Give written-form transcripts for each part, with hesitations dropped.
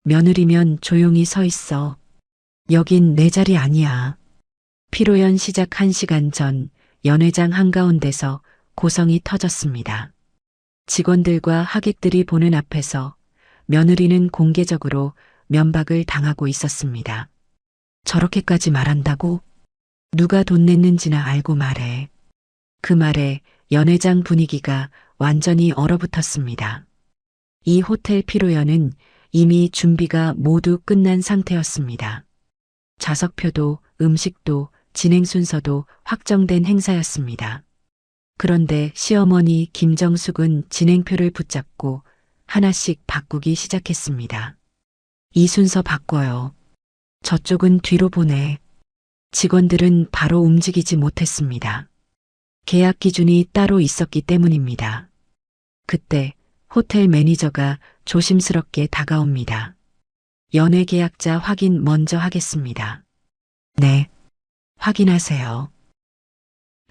며느리면 조용히 서 있어. 여긴 내 자리 아니야. 피로연 시작 1시간 전 연회장 한가운데서 고성이 터졌습니다. 직원들과 하객들이 보는 앞에서 며느리는 공개적으로 면박을 당하고 있었습니다. 저렇게까지 말한다고? 누가 돈 냈는지나 알고 말해. 그 말에 연회장 분위기가 완전히 얼어붙었습니다. 이 호텔 피로연은 이미 준비가 모두 끝난 상태였습니다. 좌석표도 음식도 진행 순서도 확정된 행사였습니다. 그런데 시어머니 김정숙은 진행표를 붙잡고 하나씩 바꾸기 시작했습니다. 이 순서 바꿔요. 저쪽은 뒤로 보내. 직원들은 바로 움직이지 못했습니다. 계약 기준이 따로 있었기 때문입니다. 그때 호텔 매니저가 조심스럽게 다가옵니다. 연회 계약자 확인 먼저 하겠습니다. 네, 확인하세요.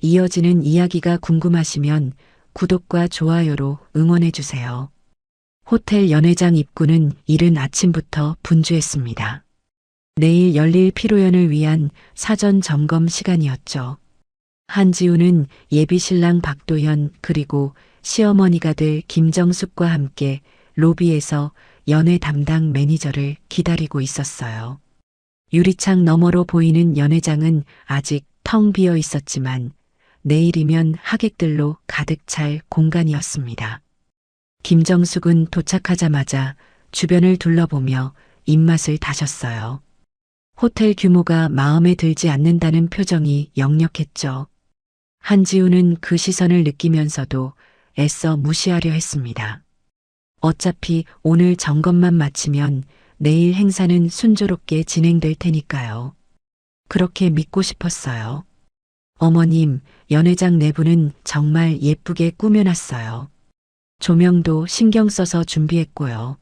이어지는 이야기가 궁금하시면 구독과 좋아요로 응원해주세요. 호텔 연회장 입구는 이른 아침부터 분주했습니다. 내일 열릴 피로연을 위한 사전 점검 시간이었죠. 한지우는 예비신랑 박도현 그리고 시어머니가 될 김정숙과 함께 로비에서 연회 담당 매니저를 기다리고 있었어요. 유리창 너머로 보이는 연회장은 아직 텅 비어 있었지만 내일이면 하객들로 가득 찰 공간이었습니다. 김정숙은 도착하자마자 주변을 둘러보며 입맛을 다셨어요. 호텔 규모가 마음에 들지 않는다는 표정이 역력했죠. 한지우는 그 시선을 느끼면서도 애써 무시하려 했습니다. 어차피 오늘 점검만 마치면 내일 행사는 순조롭게 진행될 테니까요. 그렇게 믿고 싶었어요. 어머님, 연회장 내부는 정말 예쁘게 꾸며놨어요. 조명도 신경 써서 준비했고요.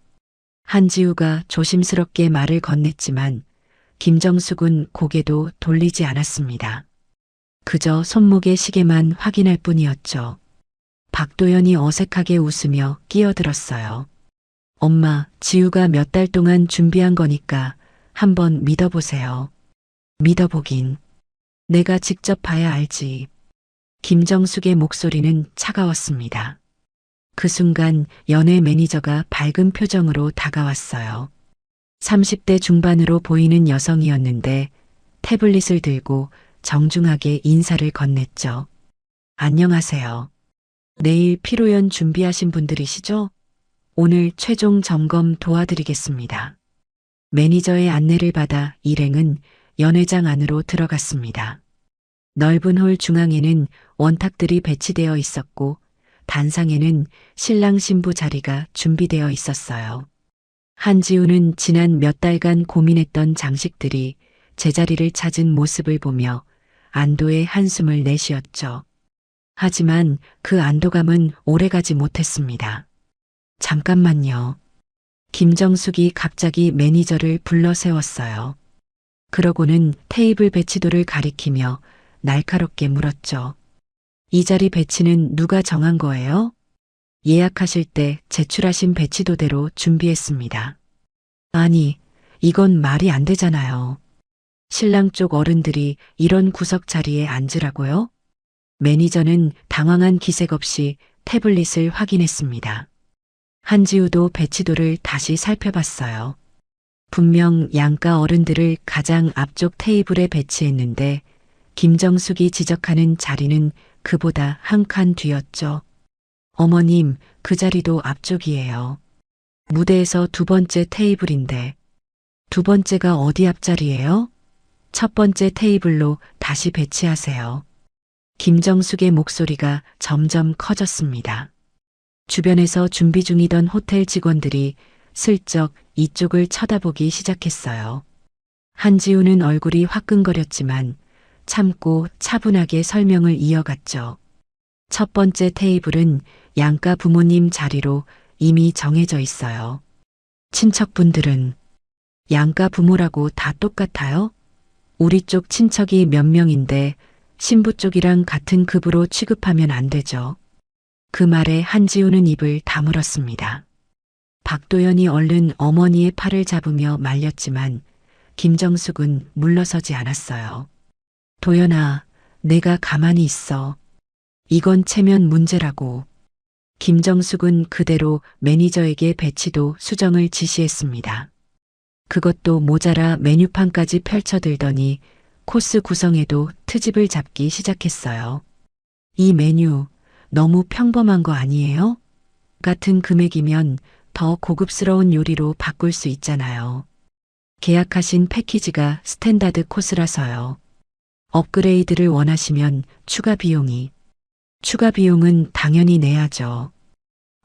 한지우가 조심스럽게 말을 건넸지만 김정숙은 고개도 돌리지 않았습니다. 그저 손목의 시계만 확인할 뿐이었죠. 박도연이 어색하게 웃으며 끼어들었어요. 엄마, 지우가 몇 달 동안 준비한 거니까 한번 믿어보세요. 믿어보긴. 내가 직접 봐야 알지. 김정숙의 목소리는 차가웠습니다. 그 순간 연예 매니저가 밝은 표정으로 다가왔어요. 30대 중반으로 보이는 여성이었는데 태블릿을 들고 정중하게 인사를 건넸죠. 안녕하세요. 내일 피로연 준비하신 분들이시죠? 오늘 최종 점검 도와드리겠습니다. 매니저의 안내를 받아 일행은 연회장 안으로 들어갔습니다. 넓은 홀 중앙에는 원탁들이 배치되어 있었고 단상에는 신랑 신부 자리가 준비되어 있었어요. 한지우는 지난 몇 달간 고민했던 장식들이 제자리를 찾은 모습을 보며 안도의 한숨을 내쉬었죠. 하지만 그 안도감은 오래가지 못했습니다. 잠깐만요. 김정숙이 갑자기 매니저를 불러 세웠어요. 그러고는 테이블 배치도를 가리키며 날카롭게 물었죠. 이 자리 배치는 누가 정한 거예요? 예약하실 때 제출하신 배치도대로 준비했습니다. 아니, 이건 말이 안 되잖아요. 신랑 쪽 어른들이 이런 구석 자리에 앉으라고요? 매니저는 당황한 기색 없이 태블릿을 확인했습니다. 한지우도 배치도를 다시 살펴봤어요. 분명 양가 어른들을 가장 앞쪽 테이블에 배치했는데 김정숙이 지적하는 자리는 그보다 한 칸 뒤였죠. 어머님, 그 자리도 앞쪽이에요. 무대에서 두 번째 테이블인데 두 번째가 어디 앞자리예요? 첫 번째 테이블로 다시 배치하세요. 김정숙의 목소리가 점점 커졌습니다. 주변에서 준비 중이던 호텔 직원들이 슬쩍 이쪽을 쳐다보기 시작했어요. 한지우는 얼굴이 화끈거렸지만 참고 차분하게 설명을 이어갔죠. 첫 번째 테이블은 양가 부모님 자리로 이미 정해져 있어요. 친척분들은 양가 부모라고 다 똑같아요? 우리 쪽 친척이 몇 명인데 신부 쪽이랑 같은 급으로 취급하면 안 되죠. 그 말에 한지우는 입을 다물었습니다. 박도연이 얼른 어머니의 팔을 잡으며 말렸지만 김정숙은 물러서지 않았어요. 도연아, 내가 가만히 있어. 이건 체면 문제라고. 김정숙은 그대로 매니저에게 배치도 수정을 지시했습니다. 그것도 모자라 메뉴판까지 펼쳐들더니 코스 구성에도 트집을 잡기 시작했어요. 이 메뉴 너무 평범한 거 아니에요? 같은 금액이면 더 고급스러운 요리로 바꿀 수 있잖아요. 계약하신 패키지가 스탠다드 코스라서요. 업그레이드를 원하시면 추가 비용은 당연히 내야죠.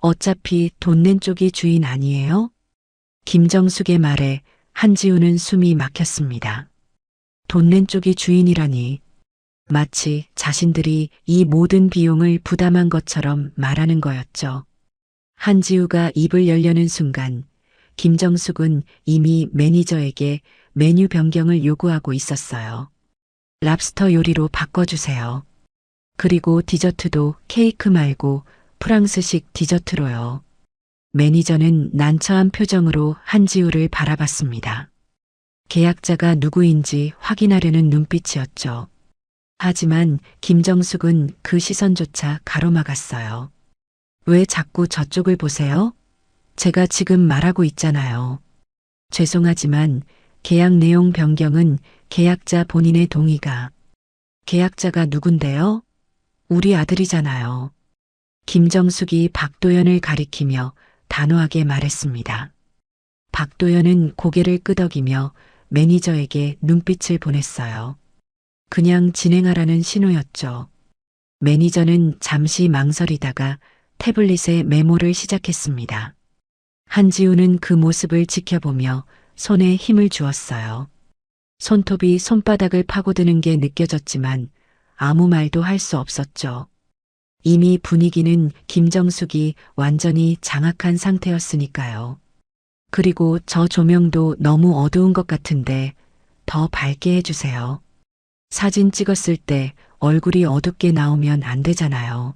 어차피 돈 낸 쪽이 주인 아니에요? 김정숙의 말에 한지우는 숨이 막혔습니다. 돈 낸 쪽이 주인이라니. 마치 자신들이 이 모든 비용을 부담한 것처럼 말하는 거였죠. 한지우가 입을 열려는 순간 김정숙은 이미 매니저에게 메뉴 변경을 요구하고 있었어요. 랍스터 요리로 바꿔주세요. 그리고 디저트도 케이크 말고 프랑스식 디저트로요. 매니저는 난처한 표정으로 한지우를 바라봤습니다. 계약자가 누구인지 확인하려는 눈빛이었죠. 하지만 김정숙은 그 시선조차 가로막았어요. 왜 자꾸 저쪽을 보세요? 제가 지금 말하고 있잖아요. 죄송하지만 계약 내용 변경은 계약자 본인의 동의가. 계약자가 누군데요? 우리 아들이잖아요. 김정숙이 박도연을 가리키며 단호하게 말했습니다. 박도연은 고개를 끄덕이며 매니저에게 눈빛을 보냈어요. 그냥 진행하라는 신호였죠. 매니저는 잠시 망설이다가 태블릿에 메모를 시작했습니다. 한지우는 그 모습을 지켜보며 손에 힘을 주었어요. 손톱이 손바닥을 파고드는 게 느껴졌지만 아무 말도 할 수 없었죠. 이미 분위기는 김정숙이 완전히 장악한 상태였으니까요. 그리고 저 조명도 너무 어두운 것 같은데 더 밝게 해주세요. 사진 찍었을 때 얼굴이 어둡게 나오면 안 되잖아요.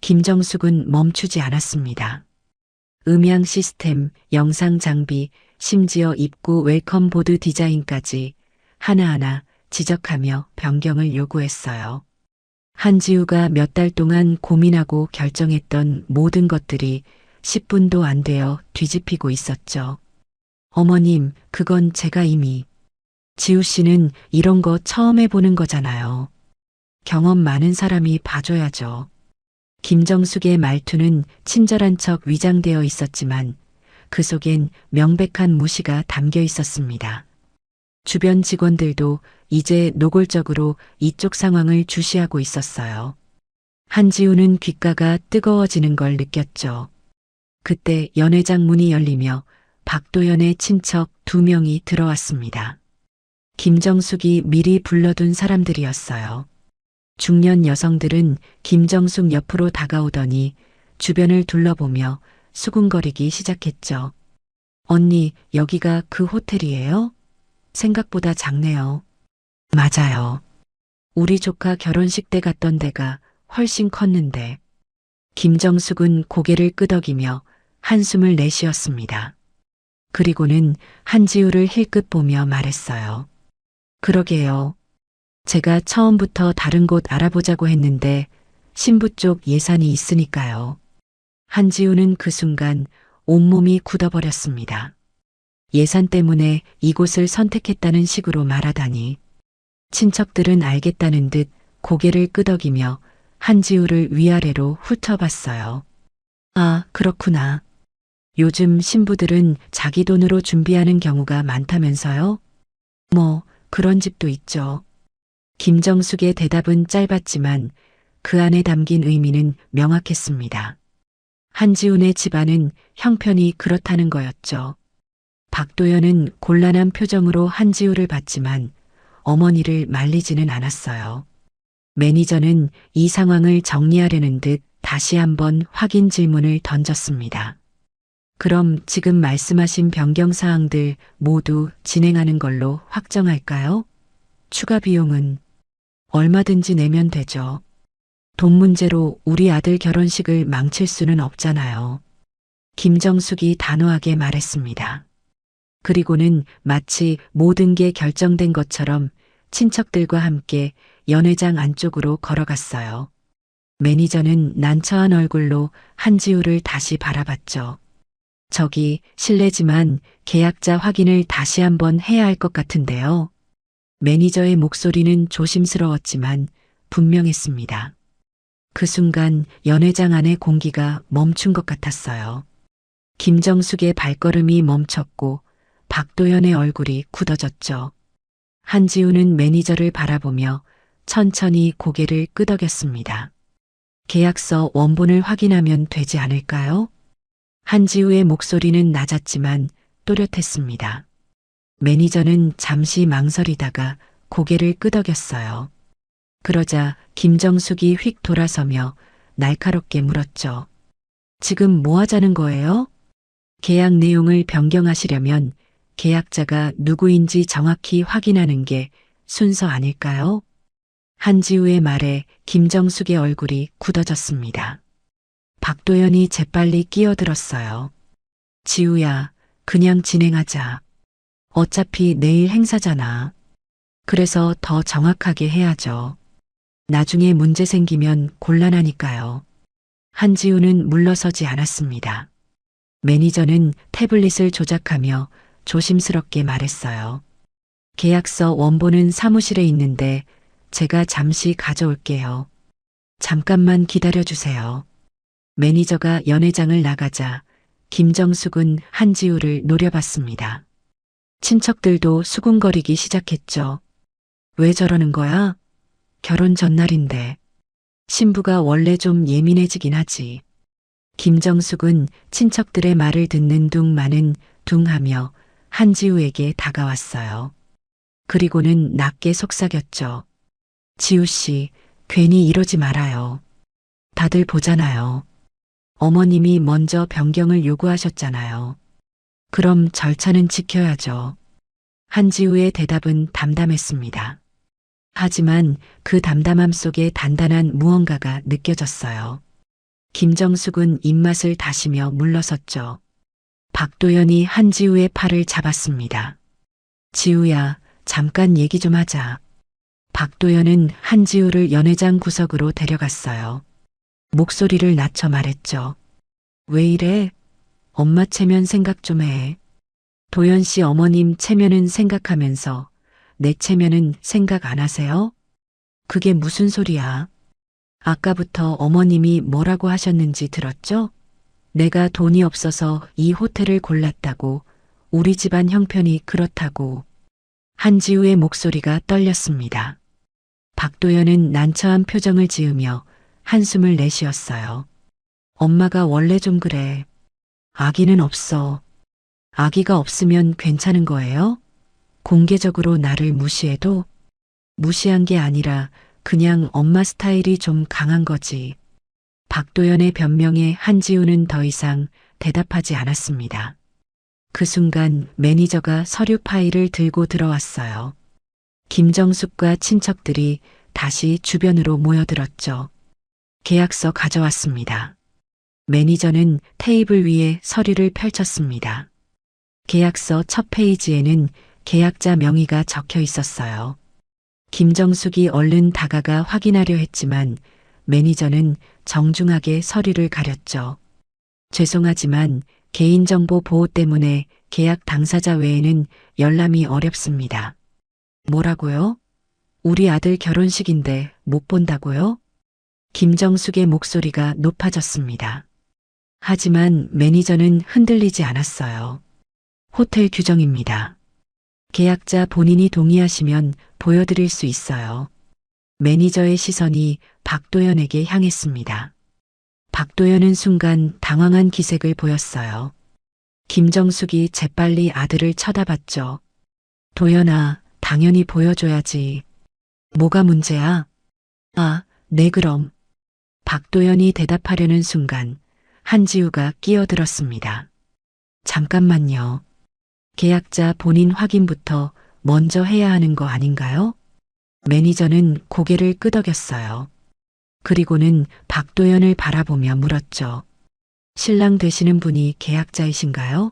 김정숙은 멈추지 않았습니다. 음향 시스템, 영상 장비, 심지어 입구 웰컴 보드 디자인까지 하나하나 지적하며 변경을 요구했어요. 한지우가 몇 달 동안 고민하고 결정했던 모든 것들이 10분도 안 되어 뒤집히고 있었죠. 어머님, 그건 제가 이미. 지우 씨는 이런 거 처음 해보는 거잖아요. 경험 많은 사람이 봐줘야죠. 김정숙의 말투는 친절한 척 위장되어 있었지만 그 속엔 명백한 무시가 담겨 있었습니다. 주변 직원들도 이제 노골적으로 이쪽 상황을 주시하고 있었어요. 한지우는 귓가가 뜨거워지는 걸 느꼈죠. 그때 연회장 문이 열리며 박도연의 친척 2명이 들어왔습니다. 김정숙이 미리 불러둔 사람들이었어요. 중년 여성들은 김정숙 옆으로 다가오더니 주변을 둘러보며 수군거리기 시작했죠. 언니, 여기가 그 호텔이에요? 생각보다 작네요. 맞아요. 우리 조카 결혼식 때 갔던 데가 훨씬 컸는데. 김정숙은 고개를 끄덕이며 한숨을 내쉬었습니다. 그리고는 한지우를 힐끗 보며 말했어요. 그러게요. 제가 처음부터 다른 곳 알아보자고 했는데 신부 쪽 예산이 있으니까요. 한지우는 그 순간 온몸이 굳어버렸습니다. 예산 때문에 이곳을 선택했다는 식으로 말하다니. 친척들은 알겠다는 듯 고개를 끄덕이며 한지우를 위아래로 훑어봤어요. 아, 그렇구나. 요즘 신부들은 자기 돈으로 준비하는 경우가 많다면서요? 뭐, 그런 집도 있죠. 김정숙의 대답은 짧았지만 그 안에 담긴 의미는 명확했습니다. 한지훈의 집안은 형편이 그렇다는 거였죠. 박도연은 곤란한 표정으로 한지우를 봤지만 어머니를 말리지는 않았어요. 매니저는 이 상황을 정리하려는 듯 다시 한번 확인 질문을 던졌습니다. 그럼 지금 말씀하신 변경 사항들 모두 진행하는 걸로 확정할까요? 추가 비용은 얼마든지 내면 되죠. 돈 문제로 우리 아들 결혼식을 망칠 수는 없잖아요. 김정숙이 단호하게 말했습니다. 그리고는 마치 모든 게 결정된 것처럼 친척들과 함께 연회장 안쪽으로 걸어갔어요. 매니저는 난처한 얼굴로 한지우를 다시 바라봤죠. 저기 실례지만 계약자 확인을 다시 한번 해야 할 것 같은데요. 매니저의 목소리는 조심스러웠지만 분명했습니다. 그 순간 연회장 안의 공기가 멈춘 것 같았어요. 김정숙의 발걸음이 멈췄고 박도연의 얼굴이 굳어졌죠. 한지우는 매니저를 바라보며 천천히 고개를 끄덕였습니다. 계약서 원본을 확인하면 되지 않을까요? 한지우의 목소리는 낮았지만 또렷했습니다. 매니저는 잠시 망설이다가 고개를 끄덕였어요. 그러자 김정숙이 휙 돌아서며 날카롭게 물었죠. 지금 뭐 하자는 거예요? 계약 내용을 변경하시려면 계약자가 누구인지 정확히 확인하는 게 순서 아닐까요? 한지우의 말에 김정숙의 얼굴이 굳어졌습니다. 박도연이 재빨리 끼어들었어요. 지우야, 그냥 진행하자. 어차피 내일 행사잖아. 그래서 더 정확하게 해야죠. 나중에 문제 생기면 곤란하니까요. 한지우는 물러서지 않았습니다. 매니저는 태블릿을 조작하며 조심스럽게 말했어요. 계약서 원본은 사무실에 있는데 제가 잠시 가져올게요. 잠깐만 기다려주세요. 매니저가 연회장을 나가자 김정숙은 한지우를 노려봤습니다. 친척들도 수군거리기 시작했죠. 왜 저러는 거야? 결혼 전날인데. 신부가 원래 좀 예민해지긴 하지. 김정숙은 친척들의 말을 듣는 둥마는 둥하며 한지우에게 다가왔어요. 그리고는 낮게 속삭였죠. 지우 씨, 괜히 이러지 말아요. 다들 보잖아요. 어머님이 먼저 변경을 요구하셨잖아요. 그럼 절차는 지켜야죠. 한지우의 대답은 담담했습니다. 하지만 그 담담함 속에 단단한 무언가가 느껴졌어요. 김정숙은 입맛을 다시며 물러섰죠. 박도연이 한지우의 팔을 잡았습니다. 지우야, 잠깐 얘기 좀 하자. 박도연은 한지우를 연회장 구석으로 데려갔어요. 목소리를 낮춰 말했죠. 왜 이래? 엄마 체면 생각 좀 해. 도연 씨 어머님 체면은 생각하면서 내 체면은 생각 안 하세요? 그게 무슨 소리야? 아까부터 어머님이 뭐라고 하셨는지 들었죠? 내가 돈이 없어서 이 호텔을 골랐다고, 우리 집안 형편이 그렇다고. 한지우의 목소리가 떨렸습니다. 박도연은 난처한 표정을 지으며 한숨을 내쉬었어요. 엄마가 원래 좀 그래. 아기는 없어. 아기가 없으면 괜찮은 거예요? 공개적으로 나를 무시해도? 무시한 게 아니라 그냥 엄마 스타일이 좀 강한 거지. 박도연의 변명에 한지우는 더 이상 대답하지 않았습니다. 그 순간 매니저가 서류 파일을 들고 들어왔어요. 김정숙과 친척들이 다시 주변으로 모여들었죠. 계약서 가져왔습니다. 매니저는 테이블 위에 서류를 펼쳤습니다. 계약서 첫 페이지에는 계약자 명의가 적혀 있었어요. 김정숙이 얼른 다가가 확인하려 했지만 매니저는 정중하게 서류를 가렸죠. 죄송하지만 개인정보 보호 때문에 계약 당사자 외에는 열람이 어렵습니다. 뭐라고요? 우리 아들 결혼식인데 못 본다고요? 김정숙의 목소리가 높아졌습니다. 하지만 매니저는 흔들리지 않았어요. 호텔 규정입니다. 계약자 본인이 동의하시면 보여드릴 수 있어요. 매니저의 시선이 박도연에게 향했습니다. 박도연은 순간 당황한 기색을 보였어요. 김정숙이 재빨리 아들을 쳐다봤죠. 도연아, 당연히 보여줘야지. 뭐가 문제야? 아, 네 그럼. 박도연이 대답하려는 순간 한지우가 끼어들었습니다. 잠깐만요. 계약자 본인 확인부터 먼저 해야 하는 거 아닌가요? 매니저는 고개를 끄덕였어요. 그리고는 박도연을 바라보며 물었죠. 신랑 되시는 분이 계약자이신가요?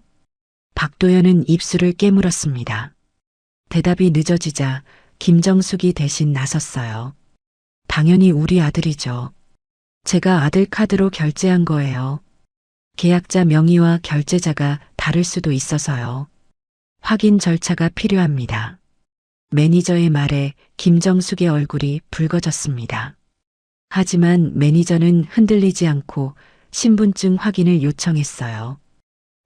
박도연은 입술을 깨물었습니다. 대답이 늦어지자 김정숙이 대신 나섰어요. 당연히 우리 아들이죠. 제가 아들 카드로 결제한 거예요. 계약자 명의와 결제자가 다를 수도 있어서요. 확인 절차가 필요합니다. 매니저의 말에 김정숙의 얼굴이 붉어졌습니다. 하지만 매니저는 흔들리지 않고 신분증 확인을 요청했어요.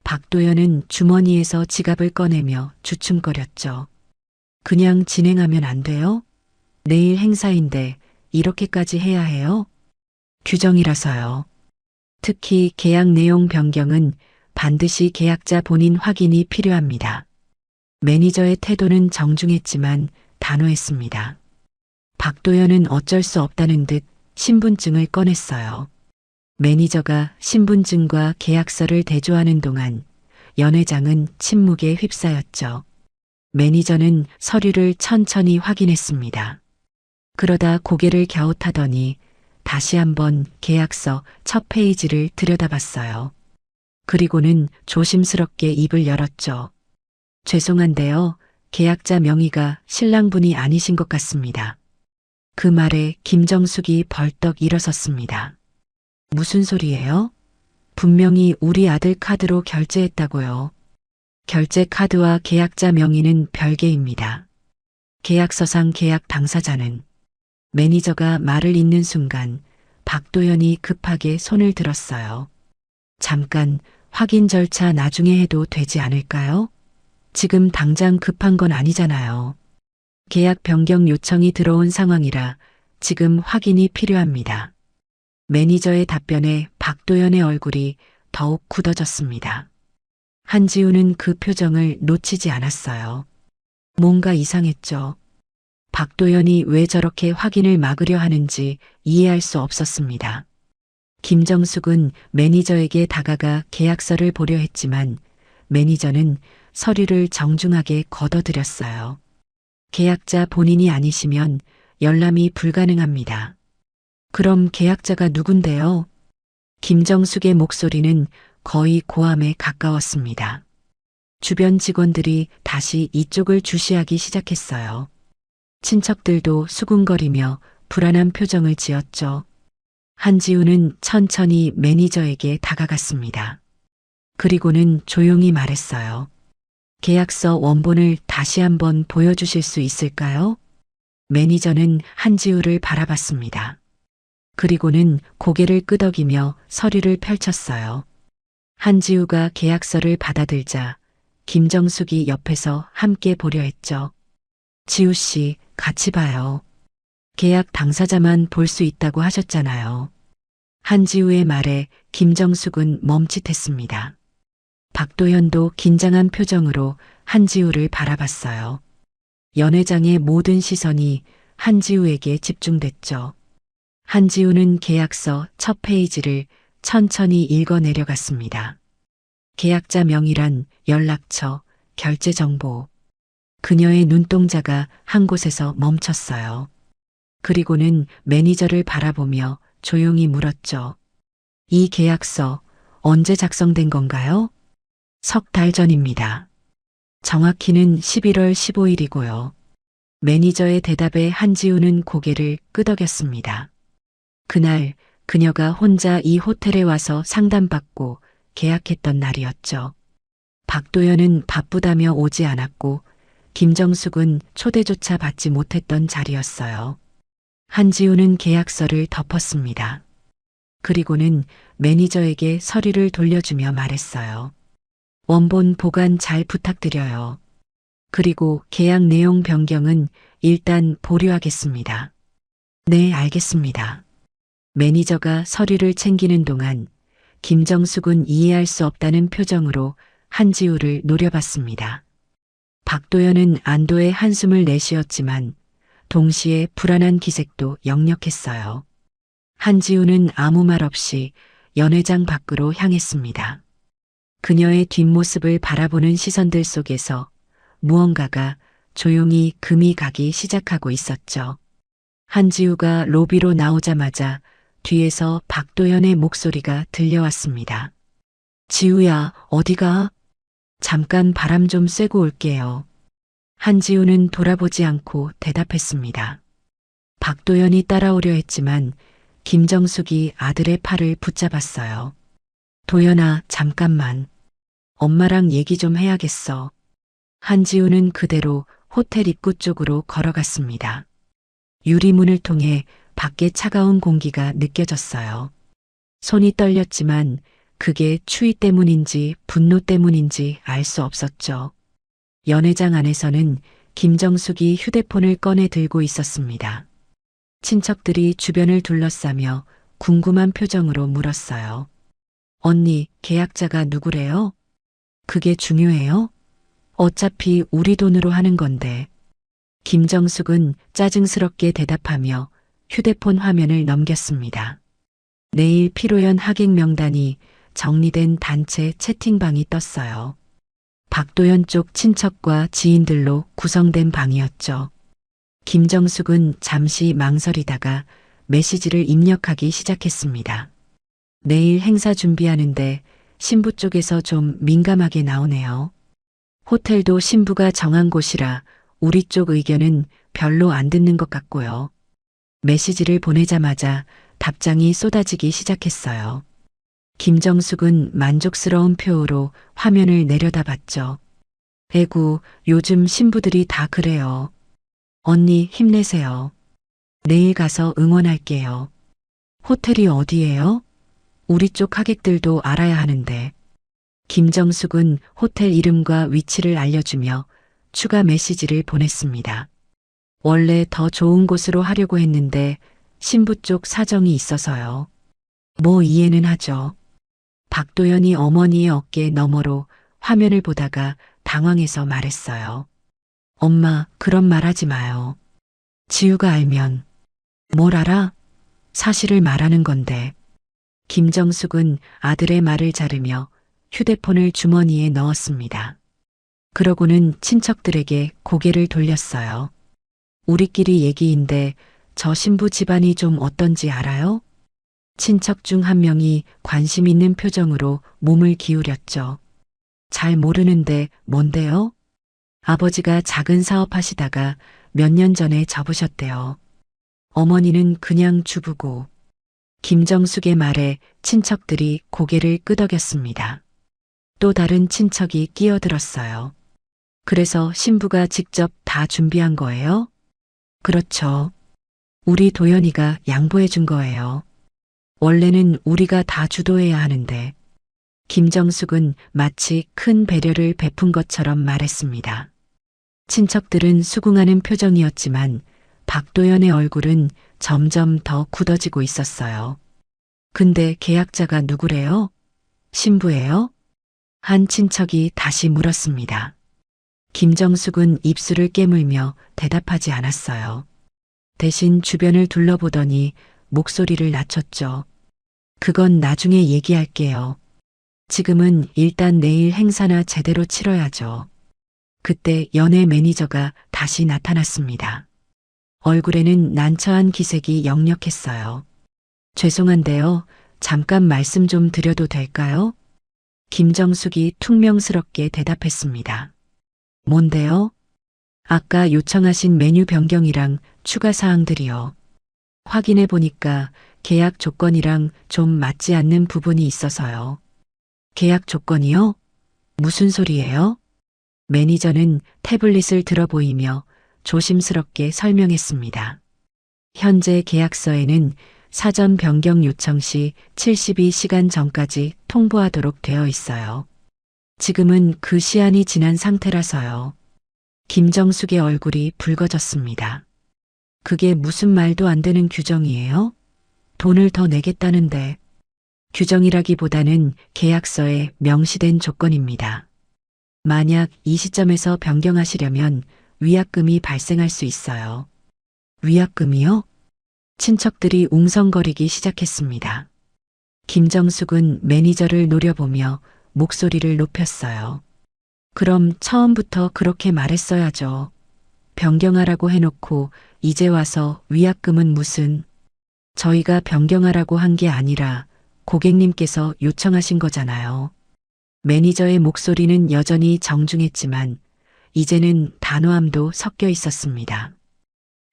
박도연은 주머니에서 지갑을 꺼내며 주춤거렸죠. 그냥 진행하면 안 돼요? 내일 행사인데 이렇게까지 해야 해요? 규정이라서요. 특히 계약 내용 변경은 반드시 계약자 본인 확인이 필요합니다. 매니저의 태도는 정중했지만 단호했습니다. 박도연은 어쩔 수 없다는 듯 신분증을 꺼냈어요. 매니저가 신분증과 계약서를 대조하는 동안 연회장은 침묵에 휩싸였죠. 매니저는 서류를 천천히 확인했습니다. 그러다 고개를 갸웃하더니 다시 한번 계약서 첫 페이지를 들여다봤어요. 그리고는 조심스럽게 입을 열었죠. 죄송한데요. 계약자 명의가 신랑분이 아니신 것 같습니다. 그 말에 김정숙이 벌떡 일어섰습니다. 무슨 소리예요? 분명히 우리 아들 카드로 결제했다고요. 결제 카드와 계약자 명의는 별개입니다. 계약서상 계약 당사자는 매니저가 말을 잇는 순간 박도연이 급하게 손을 들었어요. 잠깐 확인 절차 나중에 해도 되지 않을까요? 지금 당장 급한 건 아니잖아요. 계약 변경 요청이 들어온 상황이라 지금 확인이 필요합니다. 매니저의 답변에 박도연의 얼굴이 더욱 굳어졌습니다. 한지우는 그 표정을 놓치지 않았어요. 뭔가 이상했죠. 박도연이 왜 저렇게 확인을 막으려 하는지 이해할 수 없었습니다. 김정숙은 매니저에게 다가가 계약서를 보려 했지만 매니저는 서류를 정중하게 걷어들였어요. 계약자 본인이 아니시면 열람이 불가능합니다. 그럼 계약자가 누군데요? 김정숙의 목소리는 거의 고함에 가까웠습니다. 주변 직원들이 다시 이쪽을 주시하기 시작했어요. 친척들도 수군거리며 불안한 표정을 지었죠. 한지우는 천천히 매니저에게 다가갔습니다. 그리고는 조용히 말했어요. 계약서 원본을 다시 한번 보여주실 수 있을까요? 매니저는 한지우를 바라봤습니다. 그리고는 고개를 끄덕이며 서류를 펼쳤어요. 한지우가 계약서를 받아들자 김정숙이 옆에서 함께 보려 했죠. 지우 씨, 같이 봐요. 계약 당사자만 볼 수 있다고 하셨잖아요. 한지우의 말에 김정숙은 멈칫했습니다. 박도현도 긴장한 표정으로 한지우를 바라봤어요. 연회장의 모든 시선이 한지우에게 집중됐죠. 한지우는 계약서 첫 페이지를 천천히 읽어 내려갔습니다. 계약자 명의란 연락처, 결제 정보. 그녀의 눈동자가 한 곳에서 멈췄어요. 그리고는 매니저를 바라보며 조용히 물었죠. 이 계약서 언제 작성된 건가요? 석 달 전입니다. 정확히는 11월 15일이고요. 매니저의 대답에 한지우는 고개를 끄덕였습니다. 그날 그녀가 혼자 이 호텔에 와서 상담받고 계약했던 날이었죠. 박도연은 바쁘다며 오지 않았고 김정숙은 초대조차 받지 못했던 자리였어요. 한지우는 계약서를 덮었습니다. 그리고는 매니저에게 서류를 돌려주며 말했어요. 원본 보관 잘 부탁드려요. 그리고 계약 내용 변경은 일단 보류하겠습니다. 네, 알겠습니다. 매니저가 서류를 챙기는 동안 김정숙은 이해할 수 없다는 표정으로 한지우를 노려봤습니다. 박도연은 안도의 한숨을 내쉬었지만 동시에 불안한 기색도 역력했어요. 한지우는 아무 말 없이 연회장 밖으로 향했습니다. 그녀의 뒷모습을 바라보는 시선들 속에서 무언가가 조용히 금이 가기 시작하고 있었죠. 한지우가 로비로 나오자마자 뒤에서 박도연의 목소리가 들려왔습니다. 지우야, 어디가? 잠깐 바람 좀 쐬고 올게요. 한지우는 돌아보지 않고 대답했습니다. 박도연이 따라오려 했지만 김정숙이 아들의 팔을 붙잡았어요. 도연아, 잠깐만. 엄마랑 얘기 좀 해야겠어. 한지우는 그대로 호텔 입구 쪽으로 걸어갔습니다. 유리문을 통해 밖에 차가운 공기가 느껴졌어요. 손이 떨렸지만 그게 추위 때문인지 분노 때문인지 알 수 없었죠. 연회장 안에서는 김정숙이 휴대폰을 꺼내 들고 있었습니다. 친척들이 주변을 둘러싸며 궁금한 표정으로 물었어요. 언니, 계약자가 누구래요? 그게 중요해요? 어차피 우리 돈으로 하는 건데. 김정숙은 짜증스럽게 대답하며 휴대폰 화면을 넘겼습니다. 내일 피로연 하객 명단이 정리된 단체 채팅방이 떴어요. 박도연 쪽 친척과 지인들로 구성된 방이었죠. 김정숙은 잠시 망설이다가 메시지를 입력하기 시작했습니다. 내일 행사 준비하는데 신부 쪽에서 좀 민감하게 나오네요. 호텔도 신부가 정한 곳이라 우리 쪽 의견은 별로 안 듣는 것 같고요. 메시지를 보내자마자 답장이 쏟아지기 시작했어요. 김정숙은 만족스러운 표로 화면을 내려다봤죠. 에구, 요즘 신부들이 다 그래요. 언니 힘내세요. 내일 가서 응원할게요. 호텔이 어디예요? 우리 쪽 하객들도 알아야 하는데. 김정숙은 호텔 이름과 위치를 알려주며 추가 메시지를 보냈습니다. 원래 더 좋은 곳으로 하려고 했는데 신부 쪽 사정이 있어서요. 뭐 이해는 하죠. 박도연이 어머니의 어깨 너머로 화면을 보다가 당황해서 말했어요. 엄마, 그런 말 하지 마요. 지우가 알면. 뭘 알아? 사실을 말하는 건데. 김정숙은 아들의 말을 자르며 휴대폰을 주머니에 넣었습니다. 그러고는 친척들에게 고개를 돌렸어요. 우리끼리 얘기인데 저 신부 집안이 좀 어떤지 알아요? 친척 중 한 명이 관심 있는 표정으로 몸을 기울였죠. 잘 모르는데 뭔데요? 아버지가 작은 사업 하시다가 몇 년 전에 접으셨대요. 어머니는 그냥 주부고. 김정숙의 말에 친척들이 고개를 끄덕였습니다. 또 다른 친척이 끼어들었어요. 그래서 신부가 직접 다 준비한 거예요? 그렇죠. 우리 도연이가 양보해 준 거예요. 원래는 우리가 다 주도해야 하는데. 김정숙은 마치 큰 배려를 베푼 것처럼 말했습니다. 친척들은 수긍하는 표정이었지만 박도연의 얼굴은 점점 더 굳어지고 있었어요. 근데 계약자가 누구래요? 신부예요? 한 친척이 다시 물었습니다. 김정숙은 입술을 깨물며 대답하지 않았어요. 대신 주변을 둘러보더니 목소리를 낮췄죠. 그건 나중에 얘기할게요. 지금은 일단 내일 행사나 제대로 치러야죠. 그때 연예 매니저가 다시 나타났습니다. 얼굴에는 난처한 기색이 역력했어요. 죄송한데요. 잠깐 말씀 좀 드려도 될까요? 김정숙이 퉁명스럽게 대답했습니다. 뭔데요? 아까 요청하신 메뉴 변경이랑 추가 사항들이요. 확인해 보니까 계약 조건이랑 좀 맞지 않는 부분이 있어서요. 계약 조건이요? 무슨 소리예요? 매니저는 태블릿을 들어 보이며 조심스럽게 설명했습니다. 현재 계약서에는 사전 변경 요청 시 72시간 전까지 통보하도록 되어 있어요. 지금은 그 시한이 지난 상태라서요. 김정숙의 얼굴이 붉어졌습니다. 그게 무슨 말도 안 되는 규정이에요? 돈을 더 내겠다는데. 규정이라기보다는 계약서에 명시된 조건입니다. 만약 이 시점에서 변경하시려면 위약금이 발생할 수 있어요. 위약금이요? 친척들이 웅성거리기 시작했습니다. 김정숙은 매니저를 노려보며 목소리를 높였어요. 그럼 처음부터 그렇게 말했어야죠. 변경하라고 해놓고 이제 와서 위약금은 무슨. 저희가 변경하라고 한 게 아니라 고객님께서 요청하신 거잖아요. 매니저의 목소리는 여전히 정중했지만 이제는 단호함도 섞여 있었습니다.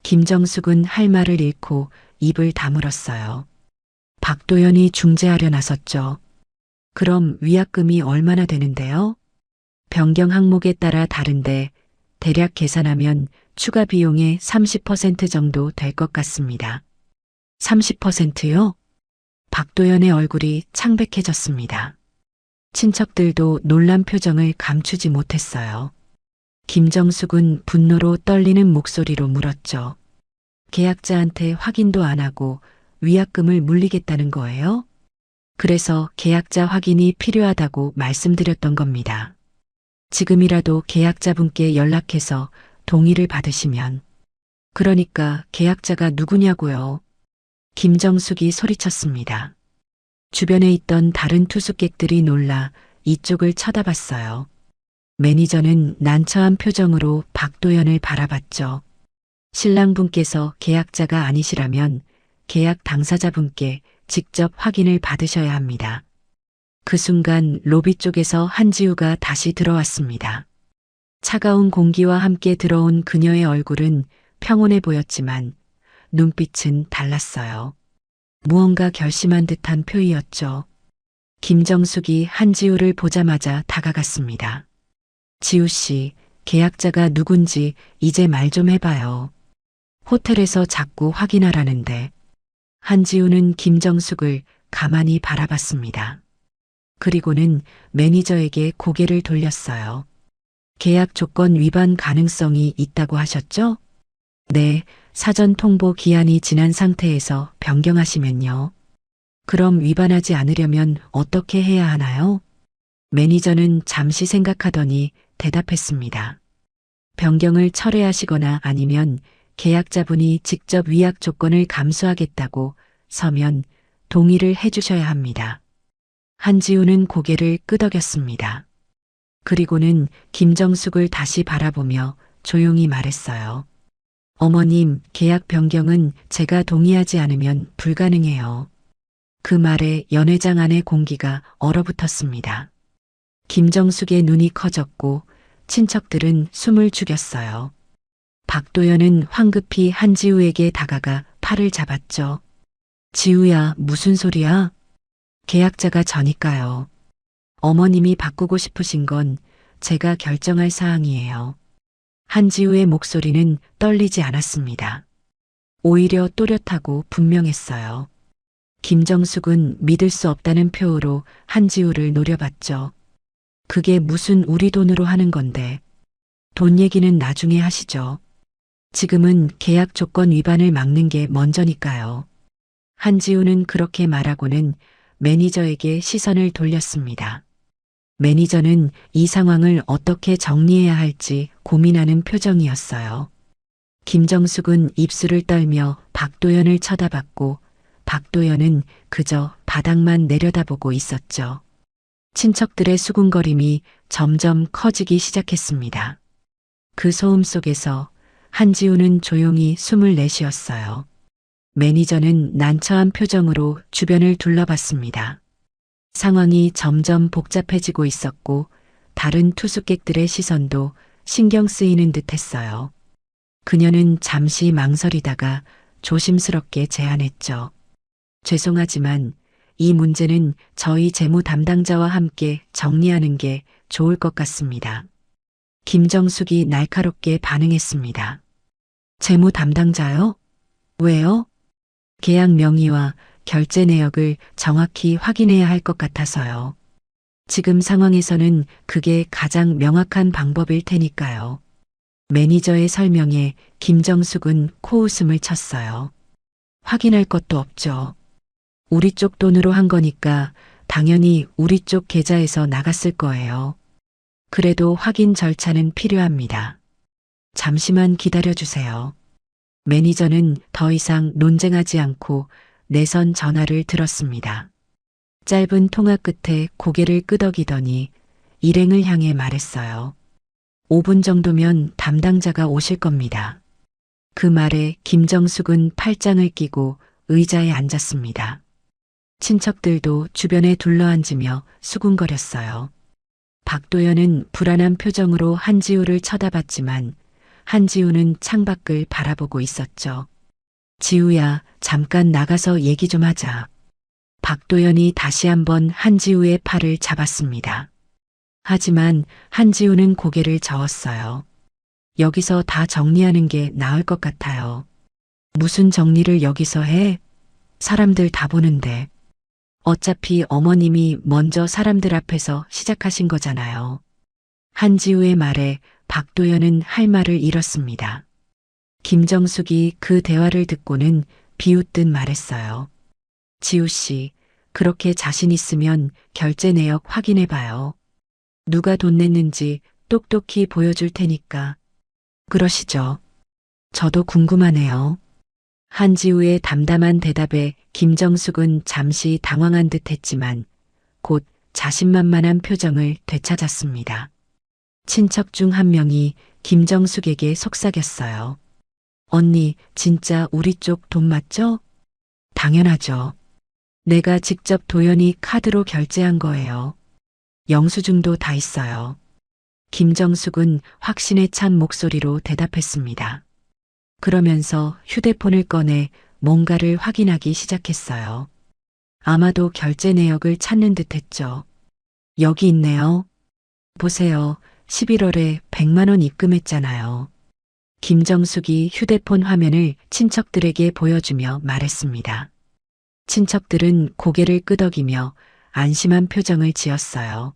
김정숙은 할 말을 잃고 입을 다물었어요. 박도연이 중재하려 나섰죠. 그럼 위약금이 얼마나 되는데요? 변경 항목에 따라 다른데 대략 계산하면 추가 비용의 30% 정도 될 것 같습니다. 30%요? 박도연의 얼굴이 창백해졌습니다. 친척들도 놀란 표정을 감추지 못했어요. 김정숙은 분노로 떨리는 목소리로 물었죠. 계약자한테 확인도 안 하고 위약금을 물리겠다는 거예요? 그래서 계약자 확인이 필요하다고 말씀드렸던 겁니다. 지금이라도 계약자분께 연락해서 동의를 받으시면. 그러니까 계약자가 누구냐고요? 김정숙이 소리쳤습니다. 주변에 있던 다른 투숙객들이 놀라 이쪽을 쳐다봤어요. 매니저는 난처한 표정으로 박도연을 바라봤죠. 신랑분께서 계약자가 아니시라면 계약 당사자분께 직접 확인을 받으셔야 합니다. 그 순간 로비 쪽에서 한지우가 다시 들어왔습니다. 차가운 공기와 함께 들어온 그녀의 얼굴은 평온해 보였지만 눈빛은 달랐어요. 무언가 결심한 듯한 표이였죠. 김정숙이 한지우를 보자마자 다가갔습니다. 지우 씨, 계약자가 누군지 이제 말 좀 해봐요. 호텔에서 자꾸 확인하라는데. 한지우는 김정숙을 가만히 바라봤습니다. 그리고는 매니저에게 고개를 돌렸어요. 계약 조건 위반 가능성이 있다고 하셨죠? 네, 사전 통보 기한이 지난 상태에서 변경하시면요. 그럼 위반하지 않으려면 어떻게 해야 하나요? 매니저는 잠시 생각하더니 대답했습니다. 변경을 철회하시거나 아니면 계약자분이 직접 위약 조건을 감수하겠다고 서면 동의를 해주셔야 합니다. 한지우는 고개를 끄덕였습니다. 그리고는 김정숙을 다시 바라보며 조용히 말했어요. 어머님, 계약 변경은 제가 동의하지 않으면 불가능해요. 그 말에 연회장 안의 공기가 얼어붙었습니다. 김정숙의 눈이 커졌고 친척들은 숨을 죽였어요. 박도연은 황급히 한지우에게 다가가 팔을 잡았죠. 지우야, 무슨 소리야? 계약자가 저니까요. 어머님이 바꾸고 싶으신 건 제가 결정할 사항이에요. 한지우의 목소리는 떨리지 않았습니다. 오히려 또렷하고 분명했어요. 김정숙은 믿을 수 없다는 표로 한지우를 노려봤죠. 그게 무슨 우리 돈으로 하는 건데. 돈 얘기는 나중에 하시죠. 지금은 계약 조건 위반을 막는 게 먼저니까요. 한지우는 그렇게 말하고는 매니저에게 시선을 돌렸습니다. 매니저는 이 상황을 어떻게 정리해야 할지 고민하는 표정이었어요. 김정숙은 입술을 떨며 박도연을 쳐다봤고 박도연은 그저 바닥만 내려다보고 있었죠. 친척들의 수군거림이 점점 커지기 시작했습니다. 그 소음 속에서 한지우는 조용히 숨을 내쉬었어요. 매니저는 난처한 표정으로 주변을 둘러봤습니다. 상황이 점점 복잡해지고 있었고 다른 투숙객들의 시선도 신경 쓰이는 듯했어요. 그녀는 잠시 망설이다가 조심스럽게 제안했죠. 죄송하지만 이 문제는 저희 재무 담당자와 함께 정리하는 게 좋을 것 같습니다. 김정숙이 날카롭게 반응했습니다. 재무 담당자요? 왜요? 계약 명의와 결제 내역을 정확히 확인해야 할 것 같아서요. 지금 상황에서는 그게 가장 명확한 방법일 테니까요. 매니저의 설명에 김정숙은 코웃음을 쳤어요. 확인할 것도 없죠. 우리 쪽 돈으로 한 거니까 당연히 우리 쪽 계좌에서 나갔을 거예요. 그래도 확인 절차는 필요합니다. 잠시만 기다려주세요. 매니저는 더 이상 논쟁하지 않고 내선 전화를 들었습니다. 짧은 통화 끝에 고개를 끄덕이더니 일행을 향해 말했어요. 5분 정도면 담당자가 오실 겁니다. 그 말에 김정숙은 팔짱을 끼고 의자에 앉았습니다. 친척들도 주변에 둘러앉으며 수군거렸어요. 박도연은 불안한 표정으로 한지우를 쳐다봤지만 한지우는 창밖을 바라보고 있었죠. 지우야, 잠깐 나가서 얘기 좀 하자. 박도연이 다시 한번 한지우의 팔을 잡았습니다. 하지만 한지우는 고개를 저었어요. 여기서 다 정리하는 게 나을 것 같아요. 무슨 정리를 여기서 해? 사람들 다 보는데. 어차피 어머님이 먼저 사람들 앞에서 시작하신 거잖아요. 한지우의 말에 박도연은 할 말을 잃었습니다. 김정숙이 그 대화를 듣고는 비웃듯 말했어요. 지우 씨, 그렇게 자신 있으면 결제 내역 확인해 봐요. 누가 돈 냈는지 똑똑히 보여줄 테니까. 그러시죠. 저도 궁금하네요. 한지우의 담담한 대답에 김정숙은 잠시 당황한 듯 했지만 곧 자신만만한 표정을 되찾았습니다. 친척 중 한 명이 김정숙에게 속삭였어요. 언니, 진짜 우리 쪽 돈 맞죠? 당연하죠. 내가 직접 도연이 카드로 결제한 거예요. 영수증도 다 있어요. 김정숙은 확신에 찬 목소리로 대답했습니다. 그러면서 휴대폰을 꺼내 뭔가를 확인하기 시작했어요. 아마도 결제 내역을 찾는 듯 했죠. 여기 있네요. 보세요. 11월에 100만 원 입금했잖아요. 김정숙이 휴대폰 화면을 친척들에게 보여주며 말했습니다. 친척들은 고개를 끄덕이며 안심한 표정을 지었어요.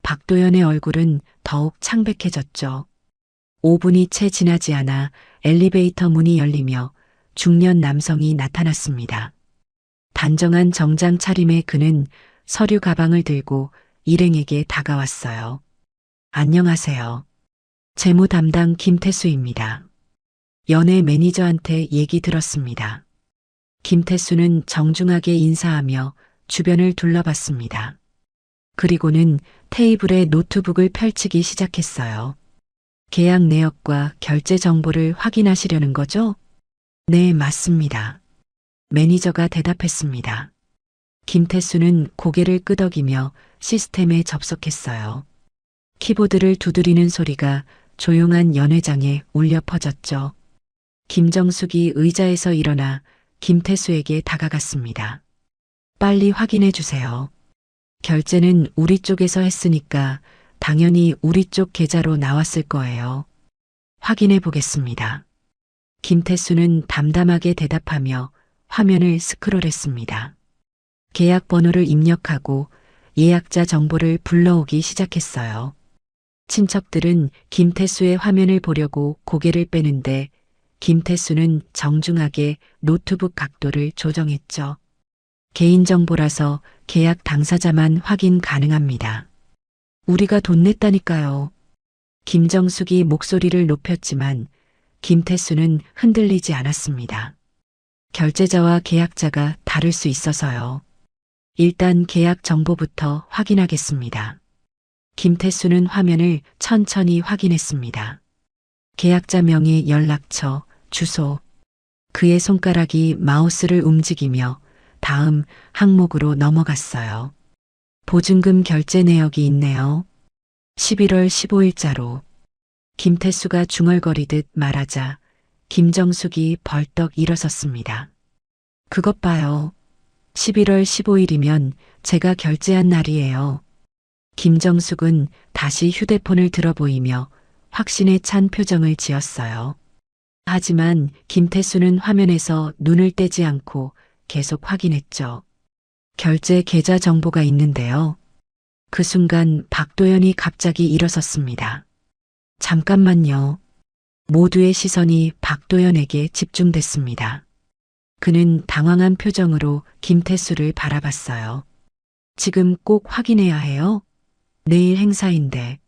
박도연의 얼굴은 더욱 창백해졌죠. 5분이 채 지나지 않아 엘리베이터 문이 열리며 중년 남성이 나타났습니다. 단정한 정장 차림의 그는 서류 가방을 들고 일행에게 다가왔어요. 안녕하세요. 재무 담당 김태수입니다. 연예 매니저한테 얘기 들었습니다. 김태수는 정중하게 인사하며 주변을 둘러봤습니다. 그리고는 테이블에 노트북을 펼치기 시작했어요. 계약 내역과 결제 정보를 확인하시려는 거죠? 네, 맞습니다. 매니저가 대답했습니다. 김태수는 고개를 끄덕이며 시스템에 접속했어요. 키보드를 두드리는 소리가 조용한 연회장에 울려 퍼졌죠. 김정숙이 의자에서 일어나 김태수에게 다가갔습니다. 빨리 확인해 주세요. 결제는 우리 쪽에서 했으니까 당연히 우리 쪽 계좌로 나왔을 거예요. 확인해 보겠습니다. 김태수는 담담하게 대답하며 화면을 스크롤했습니다. 계약 번호를 입력하고 예약자 정보를 불러오기 시작했어요. 친척들은 김태수의 화면을 보려고 고개를 빼는데 김태수는 정중하게 노트북 각도를 조정했죠. 개인정보라서 계약 당사자만 확인 가능합니다. 우리가 돈 냈다니까요. 김정숙이 목소리를 높였지만 김태수는 흔들리지 않았습니다. 결제자와 계약자가 다를 수 있어서요. 일단 계약 정보부터 확인하겠습니다. 김태수는 화면을 천천히 확인했습니다. 계약자 명의, 연락처, 주소. 그의 손가락이 마우스를 움직이며 다음 항목으로 넘어갔어요. 보증금 결제 내역이 있네요. 11월 15일자로. 김태수가 중얼거리듯 말하자 김정숙이 벌떡 일어섰습니다. 그것 봐요. 11월 15일이면 제가 결제한 날이에요. 김정숙은 다시 휴대폰을 들어 보이며 확신에 찬 표정을 지었어요. 하지만 김태수는 화면에서 눈을 떼지 않고 계속 확인했죠. 결제 계좌 정보가 있는데요. 그 순간 박도연이 갑자기 일어섰습니다. 잠깐만요. 모두의 시선이 박도연에게 집중됐습니다. 그는 당황한 표정으로 김태수를 바라봤어요. 지금 꼭 확인해야 해요? 내일 행사인데.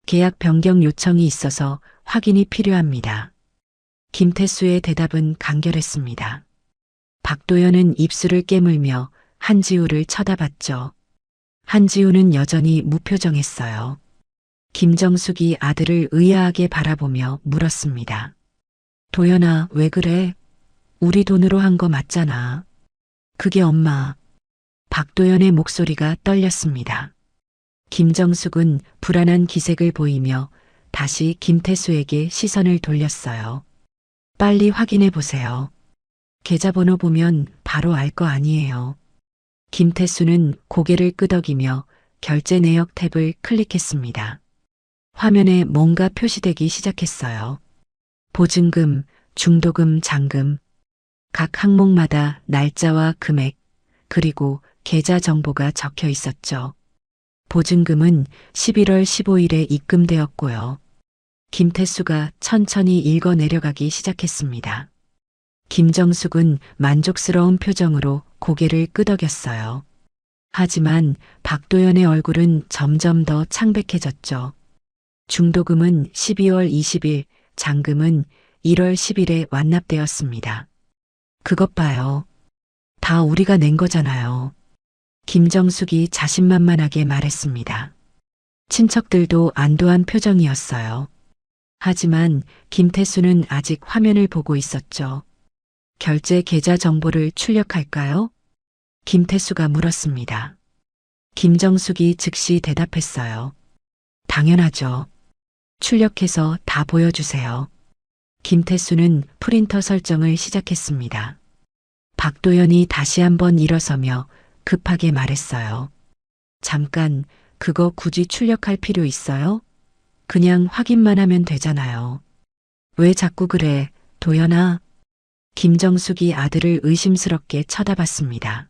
계약 변경 요청이 있어서 확인이 필요합니다. 김태수의 대답은 간결했습니다. 박도연은 입술을 깨물며 한지우를 쳐다봤죠. 한지우는 여전히 무표정했어요. 김정숙이 아들을 의아하게 바라보며 물었습니다. 도연아, 왜 그래? 우리 돈으로 한 거 맞잖아. 그게 엄마. 박도연의 목소리가 떨렸습니다. 김정숙은 불안한 기색을 보이며 다시 김태수에게 시선을 돌렸어요. 빨리 확인해 보세요. 계좌번호 보면 바로 알 거 아니에요. 김태수는 고개를 끄덕이며 결제 내역 탭을 클릭했습니다. 화면에 뭔가 표시되기 시작했어요. 보증금, 중도금, 잔금, 각 항목마다 날짜와 금액, 그리고 계좌 정보가 적혀 있었죠. 보증금은 11월 15일에 입금되었고요. 김태수가 천천히 읽어 내려가기 시작했습니다. 김정숙은 만족스러운 표정으로 고개를 끄덕였어요. 하지만 박도연의 얼굴은 점점 더 창백해졌죠. 중도금은 12월 20일, 잔금은 1월 10일에 완납되었습니다. 그것 봐요. 다 우리가 낸 거잖아요. 김정숙이 자신만만하게 말했습니다. 친척들도 안도한 표정이었어요. 하지만 김태수는 아직 화면을 보고 있었죠. 결제 계좌 정보를 출력할까요? 김태수가 물었습니다. 김정숙이 즉시 대답했어요. 당연하죠. 출력해서 다 보여주세요. 김태수는 프린터 설정을 시작했습니다. 박도연이 다시 한번 일어서며 급하게 말했어요. 잠깐, 그거 굳이 출력할 필요 있어요? 그냥 확인만 하면 되잖아요. 왜 자꾸 그래, 도연아? 김정숙이 아들을 의심스럽게 쳐다봤습니다.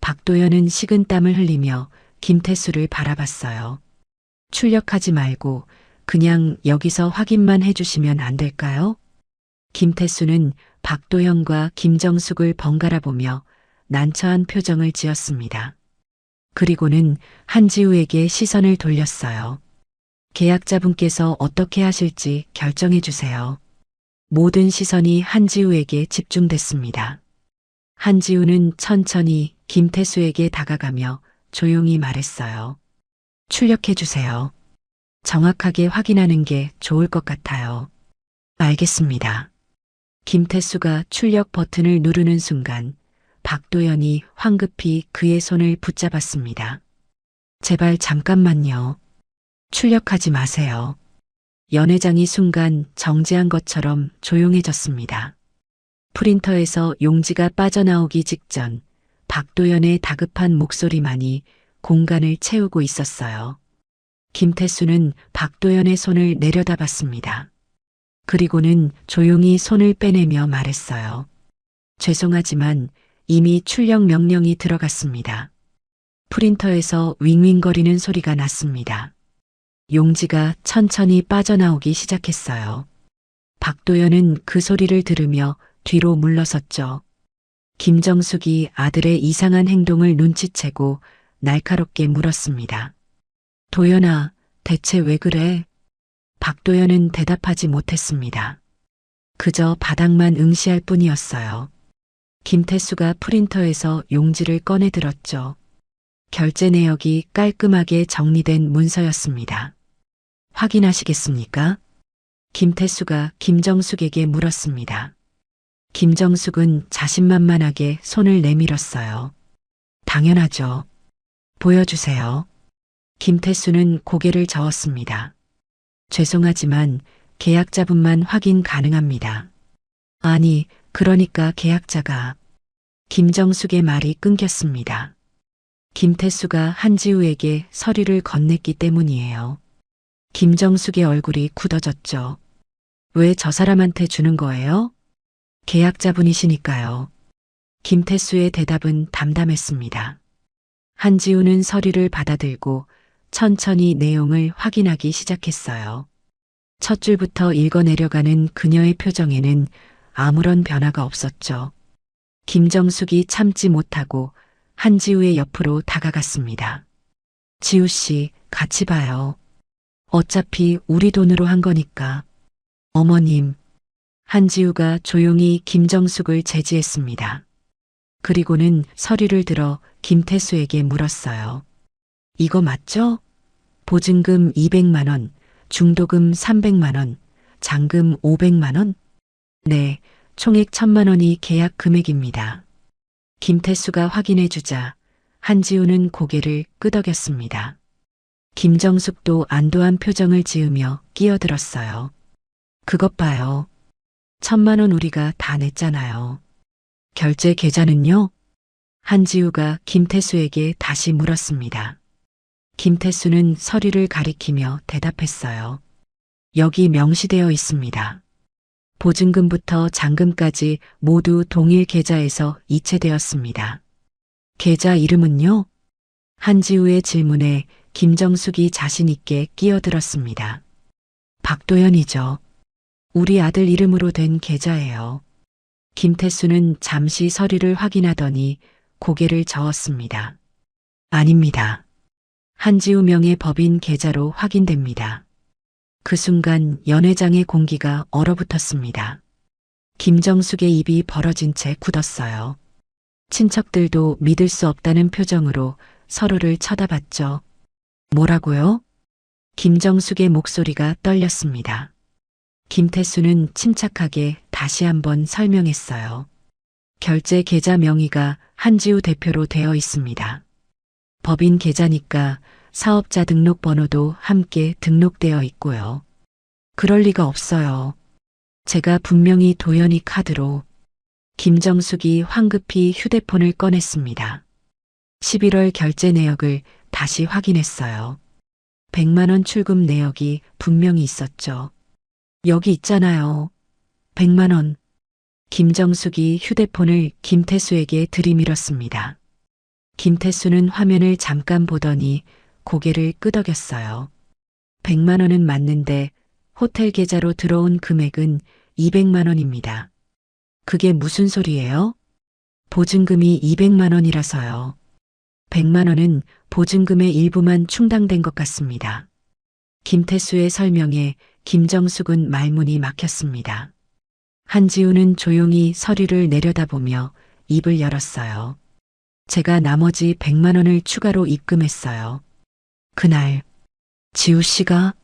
박도연은 식은땀을 흘리며 김태수를 바라봤어요. 출력하지 말고 그냥 여기서 확인만 해주시면 안 될까요? 김태수는 박도연과 김정숙을 번갈아 보며 난처한 표정을 지었습니다. 그리고는 한지우에게 시선을 돌렸어요. 계약자분께서 어떻게 하실지 결정해 주세요. 모든 시선이 한지우에게 집중됐습니다. 한지우는 천천히 김태수에게 다가가며 조용히 말했어요. 출력해 주세요. 정확하게 확인하는 게 좋을 것 같아요. 알겠습니다. 김태수가 출력 버튼을 누르는 순간 박도연이 황급히 그의 손을 붙잡았습니다. 제발 잠깐만요. 출력하지 마세요. 연회장이 순간 정지한 것처럼 조용해졌습니다. 프린터에서 용지가 빠져나오기 직전 박도연의 다급한 목소리만이 공간을 채우고 있었어요. 김태수는 박도연의 손을 내려다봤습니다. 그리고는 조용히 손을 빼내며 말했어요. 죄송하지만 이미 출력 명령이 들어갔습니다. 프린터에서 윙윙거리는 소리가 났습니다. 용지가 천천히 빠져나오기 시작했어요. 박도연은 그 소리를 들으며 뒤로 물러섰죠. 김정숙이 아들의 이상한 행동을 눈치채고 날카롭게 물었습니다. 도연아, 대체 왜 그래? 박도연은 대답하지 못했습니다. 그저 바닥만 응시할 뿐이었어요. 김태수가 프린터에서 용지를 꺼내 들었죠. 결제 내역이 깔끔하게 정리된 문서였습니다. 확인하시겠습니까? 김태수가 김정숙에게 물었습니다. 김정숙은 자신만만하게 손을 내밀었어요. 당연하죠. 보여주세요. 김태수는 고개를 저었습니다. 죄송하지만 계약자분만 확인 가능합니다. 아니, 그러니까 계약자가... 김정숙의 말이 끊겼습니다. 김태수가 한지우에게 서류를 건넸기 때문이에요. 김정숙의 얼굴이 굳어졌죠. 왜 저 사람한테 주는 거예요? 계약자분이시니까요. 김태수의 대답은 담담했습니다. 한지우는 서류를 받아들고 천천히 내용을 확인하기 시작했어요. 첫 줄부터 읽어 내려가는 그녀의 표정에는 아무런 변화가 없었죠. 김정숙이 참지 못하고 한지우의 옆으로 다가갔습니다. 지우 씨, 같이 봐요. 어차피 우리 돈으로 한 거니까. 어머님. 한지우가 조용히 김정숙을 제지했습니다. 그리고는 서류를 들어 김태수에게 물었어요. 이거 맞죠? 보증금 200만 원, 중도금 300만 원, 잔금 500만 원? 네, 총액 1000만 원이 계약 금액입니다. 김태수가 확인해 주자 한지우는 고개를 끄덕였습니다. 김정숙도 안도한 표정을 지으며 끼어들었어요. 그것 봐요. 1,000만 원 우리가 다 냈잖아요. 결제 계좌는요? 한지우가 김태수에게 다시 물었습니다. 김태수는 서류를 가리키며 대답했어요. 여기 명시되어 있습니다. 보증금부터 잔금까지 모두 동일 계좌에서 이체되었습니다. 계좌 이름은요? 한지우의 질문에 김정숙이 자신 있게 끼어들었습니다. 박도연이죠. 우리 아들 이름으로 된 계좌예요. 김태수는 잠시 서류를 확인하더니 고개를 저었습니다. 아닙니다. 한지우 명의 법인 계좌로 확인됩니다. 그 순간 연회장의 공기가 얼어붙었습니다. 김정숙의 입이 벌어진 채 굳었어요. 친척들도 믿을 수 없다는 표정으로 서로를 쳐다봤죠. 뭐라고요? 김정숙의 목소리가 떨렸습니다. 김태수는 침착하게 다시 한번 설명했어요. 결제 계좌 명의가 한지우 대표로 되어 있습니다. 법인 계좌니까 사업자 등록번호도 함께 등록되어 있고요. 그럴 리가 없어요. 제가 분명히 도연이 카드로. 김정숙이 황급히 휴대폰을 꺼냈습니다. 11월 결제 내역을 다시 확인했어요. 100만 원 출금 내역이 분명히 있었죠. 여기 있잖아요. 100만 원. 김정숙이 휴대폰을 김태수에게 들이밀었습니다. 김태수는 화면을 잠깐 보더니 고개를 끄덕였어요. 100만 원은 맞는데 호텔 계좌로 들어온 금액은 200만 원입니다. 그게 무슨 소리예요? 보증금이 200만 원이라서요. 100만 원은 보증금의 일부만 충당된 것 같습니다. 김태수의 설명에 김정숙은 말문이 막혔습니다. 한지우는 조용히 서류를 내려다보며 입을 열었어요. 제가 나머지 100만 원을 추가로 입금했어요. 그날 지우 씨가?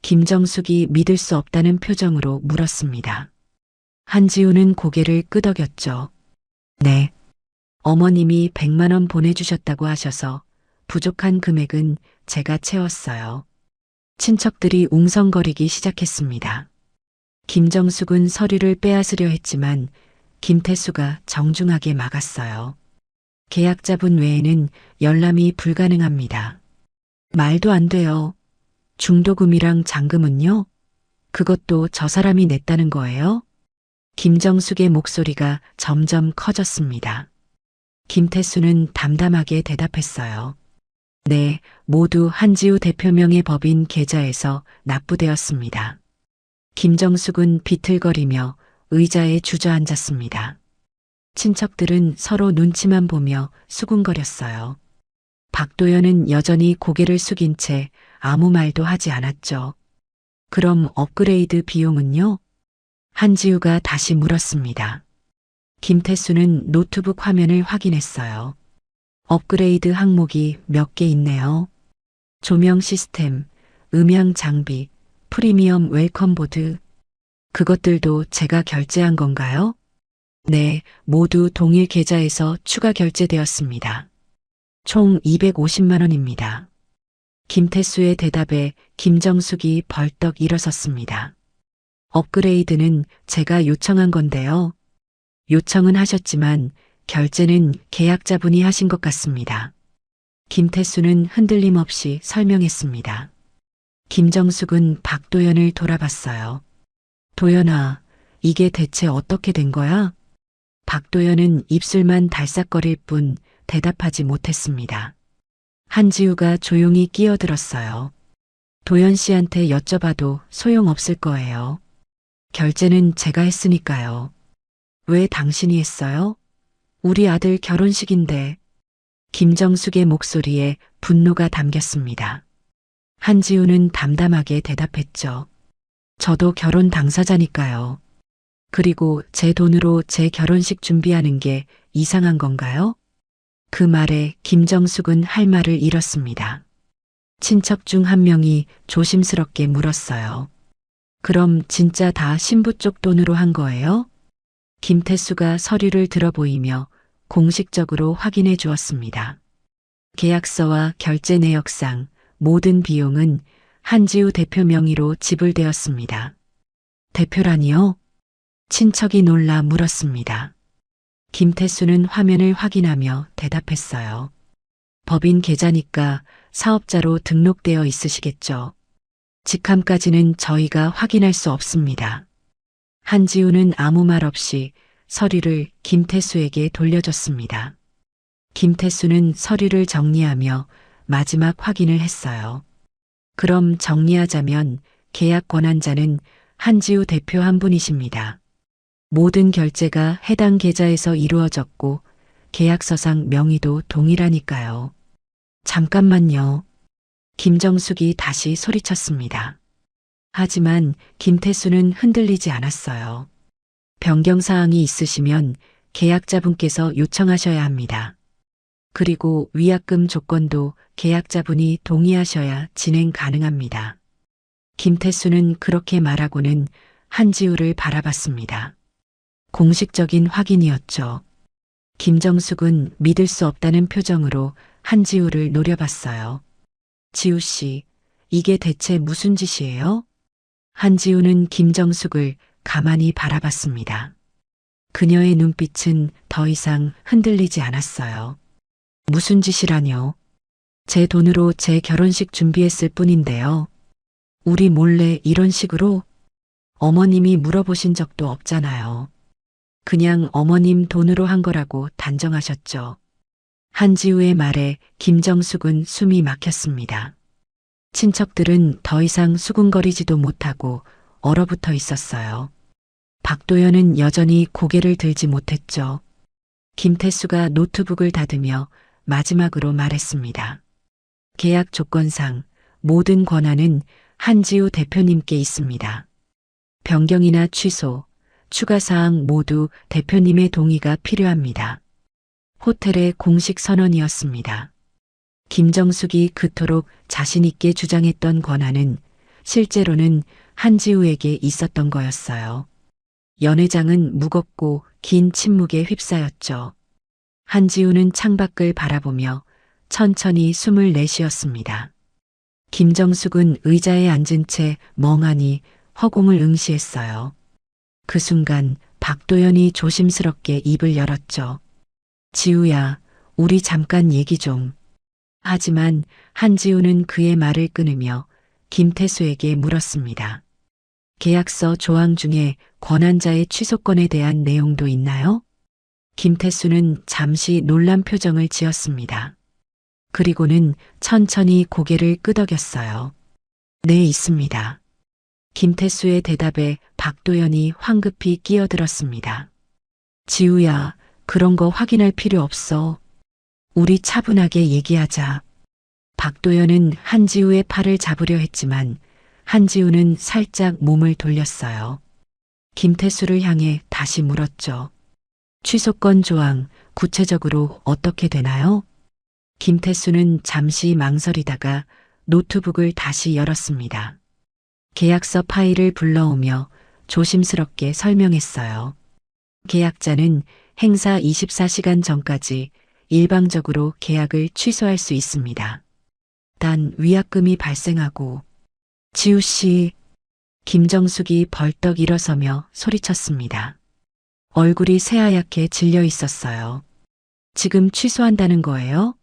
김정숙이 믿을 수 없다는 표정으로 물었습니다. 한지우는 고개를 끄덕였죠. 네. 어머님이 100만 원 보내주셨다고 하셔서 부족한 금액은 제가 채웠어요. 친척들이 웅성거리기 시작했습니다. 김정숙은 서류를 빼앗으려 했지만 김태수가 정중하게 막았어요. 계약자분 외에는 열람이 불가능합니다. 말도 안 돼요. 중도금이랑 잔금은요? 그것도 저 사람이 냈다는 거예요? 김정숙의 목소리가 점점 커졌습니다. 김태수는 담담하게 대답했어요. 네, 모두 한지우 대표명의 법인 계좌에서 납부되었습니다. 김정숙은 비틀거리며 의자에 주저앉았습니다. 친척들은 서로 눈치만 보며 수군거렸어요. 박도연은 여전히 고개를 숙인 채 아무 말도 하지 않았죠. 그럼 업그레이드 비용은요? 한지우가 다시 물었습니다. 김태수는 노트북 화면을 확인했어요. 업그레이드 항목이 몇 개 있네요. 조명 시스템, 음향 장비, 프리미엄 웰컴 보드. 그것들도 제가 결제한 건가요? 네, 모두 동일 계좌에서 추가 결제되었습니다. 총 250만 원입니다. 김태수의 대답에 김정숙이 벌떡 일어섰습니다. 업그레이드는 제가 요청한 건데요. 요청은 하셨지만 결제는 계약자분이 하신 것 같습니다. 김태수는 흔들림 없이 설명했습니다. 김정숙은 박도연을 돌아봤어요. 도연아, 이게 대체 어떻게 된 거야? 박도연은 입술만 달싹거릴 뿐 대답하지 못했습니다. 한지우가 조용히 끼어들었어요. 도연 씨한테 여쭤봐도 소용없을 거예요. 결제는 제가 했으니까요. 왜 당신이 했어요? 우리 아들 결혼식인데. 김정숙의 목소리에 분노가 담겼습니다. 한지우는 담담하게 대답했죠. 저도 결혼 당사자니까요. 그리고 제 돈으로 제 결혼식 준비하는 게 이상한 건가요? 그 말에 김정숙은 할 말을 잃었습니다. 친척 중 한 명이 조심스럽게 물었어요. 그럼 진짜 다 신부 쪽 돈으로 한 거예요? 김태수가 서류를 들어보이며 공식적으로 확인해 주었습니다. 계약서와 결제 내역상 모든 비용은 한지우 대표 명의로 지불되었습니다. 대표라니요? 친척이 놀라 물었습니다. 김태수는 화면을 확인하며 대답했어요. 법인 계좌니까 사업자로 등록되어 있으시겠죠. 직함까지는 저희가 확인할 수 없습니다. 한지우는 아무 말 없이 서류를 김태수에게 돌려줬습니다. 김태수는 서류를 정리하며 마지막 확인을 했어요. 그럼 정리하자면 계약 권한자는 한지우 대표 한 분이십니다. 모든 결제가 해당 계좌에서 이루어졌고 계약서상 명의도 동일하니까요. 잠깐만요. 김정숙이 다시 소리쳤습니다. 하지만 김태수는 흔들리지 않았어요. 변경사항이 있으시면 계약자분께서 요청하셔야 합니다. 그리고 위약금 조건도 계약자분이 동의하셔야 진행 가능합니다. 김태수는 그렇게 말하고는 한지우를 바라봤습니다. 공식적인 확인이었죠. 김정숙은 믿을 수 없다는 표정으로 한지우를 노려봤어요. 지우 씨, 이게 대체 무슨 짓이에요? 한지우는 김정숙을 가만히 바라봤습니다. 그녀의 눈빛은 더 이상 흔들리지 않았어요. 무슨 짓이라뇨? 제 돈으로 제 결혼식 준비했을 뿐인데요. 우리 몰래 이런 식으로? 어머님이 물어보신 적도 없잖아요. 그냥 어머님 돈으로 한 거라고 단정하셨죠. 한지우의 말에 김정숙은 숨이 막혔습니다. 친척들은 더 이상 수군거리지도 못하고 얼어붙어 있었어요. 박도연은 여전히 고개를 들지 못했죠. 김태수가 노트북을 닫으며 마지막으로 말했습니다. 계약 조건상 모든 권한은 한지우 대표님께 있습니다. 변경이나 취소, 추가 사항 모두 대표님의 동의가 필요합니다. 호텔의 공식 선언이었습니다. 김정숙이 그토록 자신있게 주장했던 권한은 실제로는 한지우에게 있었던 거였어요. 연회장은 무겁고 긴 침묵에 휩싸였죠. 한지우는 창밖을 바라보며 천천히 숨을 내쉬었습니다. 김정숙은 의자에 앉은 채 멍하니 허공을 응시했어요. 그 순간 박도연이 조심스럽게 입을 열었죠. 지우야, 우리 잠깐 얘기 좀. 하지만 한지우는 그의 말을 끊으며 김태수에게 물었습니다. 계약서 조항 중에 권한자의 취소권에 대한 내용도 있나요? 김태수는 잠시 놀란 표정을 지었습니다. 그리고는 천천히 고개를 끄덕였어요. 네, 있습니다. 김태수의 대답에 박도연이 황급히 끼어들었습니다. 지우야, 그런 거 확인할 필요 없어. 우리 차분하게 얘기하자. 박도연은 한지우의 팔을 잡으려 했지만 한지우는 살짝 몸을 돌렸어요. 김태수를 향해 다시 물었죠. 취소권 조항 구체적으로 어떻게 되나요? 김태수는 잠시 망설이다가 노트북을 다시 열었습니다. 계약서 파일을 불러오며 조심스럽게 설명했어요. 계약자는 행사 24시간 전까지 일방적으로 계약을 취소할 수 있습니다. 단 위약금이 발생하고 지우 씨, 김정숙이 벌떡 일어서며 소리쳤습니다. 얼굴이 새하얗게 질려 있었어요. 지금 취소한다는 거예요?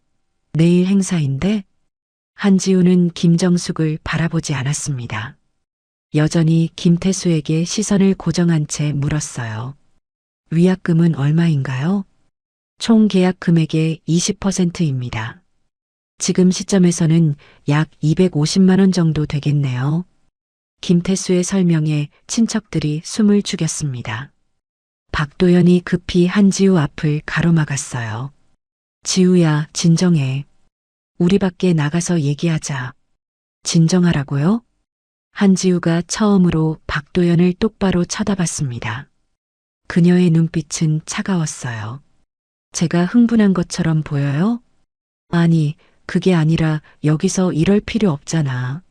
내일 행사인데? 한지우는 김정숙을 바라보지 않았습니다. 여전히 김태수에게 시선을 고정한 채 물었어요. 위약금은 얼마인가요? 총 계약 금액의 20%입니다. 지금 시점에서는 약 250만 원 정도 되겠네요. 김태수의 설명에 친척들이 숨을 죽였습니다. 박도연이 급히 한지우 앞을 가로막았어요. 지우야, 진정해. 우리 밖에 나가서 얘기하자. 진정하라고요? 한지우가 처음으로 박도연을 똑바로 쳐다봤습니다. 그녀의 눈빛은 차가웠어요. 제가 흥분한 것처럼 보여요? 아니, 그게 아니라 여기서 이럴 필요 없잖아.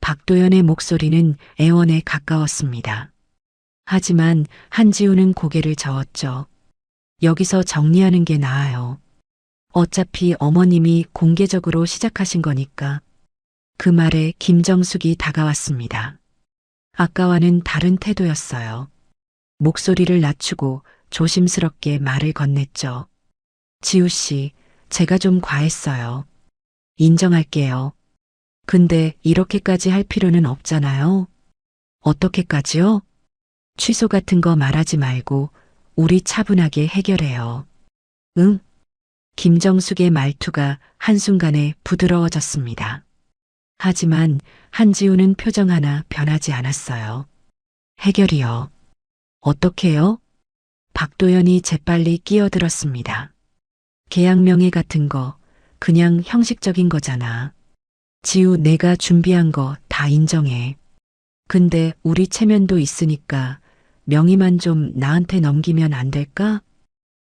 박도연의 목소리는 애원에 가까웠습니다. 하지만 한지우는 고개를 저었죠. 여기서 정리하는 게 나아요. 어차피 어머님이 공개적으로 시작하신 거니까. 그 말에 김정숙이 다가왔습니다. 아까와는 다른 태도였어요. 목소리를 낮추고 조심스럽게 말을 건넸죠. 지우 씨, 제가 좀 과했어요. 인정할게요. 근데 이렇게까지 할 필요는 없잖아요. 어떻게까지요? 취소 같은 거 말하지 말고 우리 차분하게 해결해요. 응? 김정숙의 말투가 한순간에 부드러워졌습니다. 하지만 한지우는 표정 하나 변하지 않았어요. 해결이요. 어떻게요? 박도연이 재빨리 끼어들었습니다. 계약 명의 같은 거 그냥 형식적인 거잖아. 지우 내가 준비한 거 다 인정해. 근데 우리 체면도 있으니까 명의만 좀 나한테 넘기면 안 될까?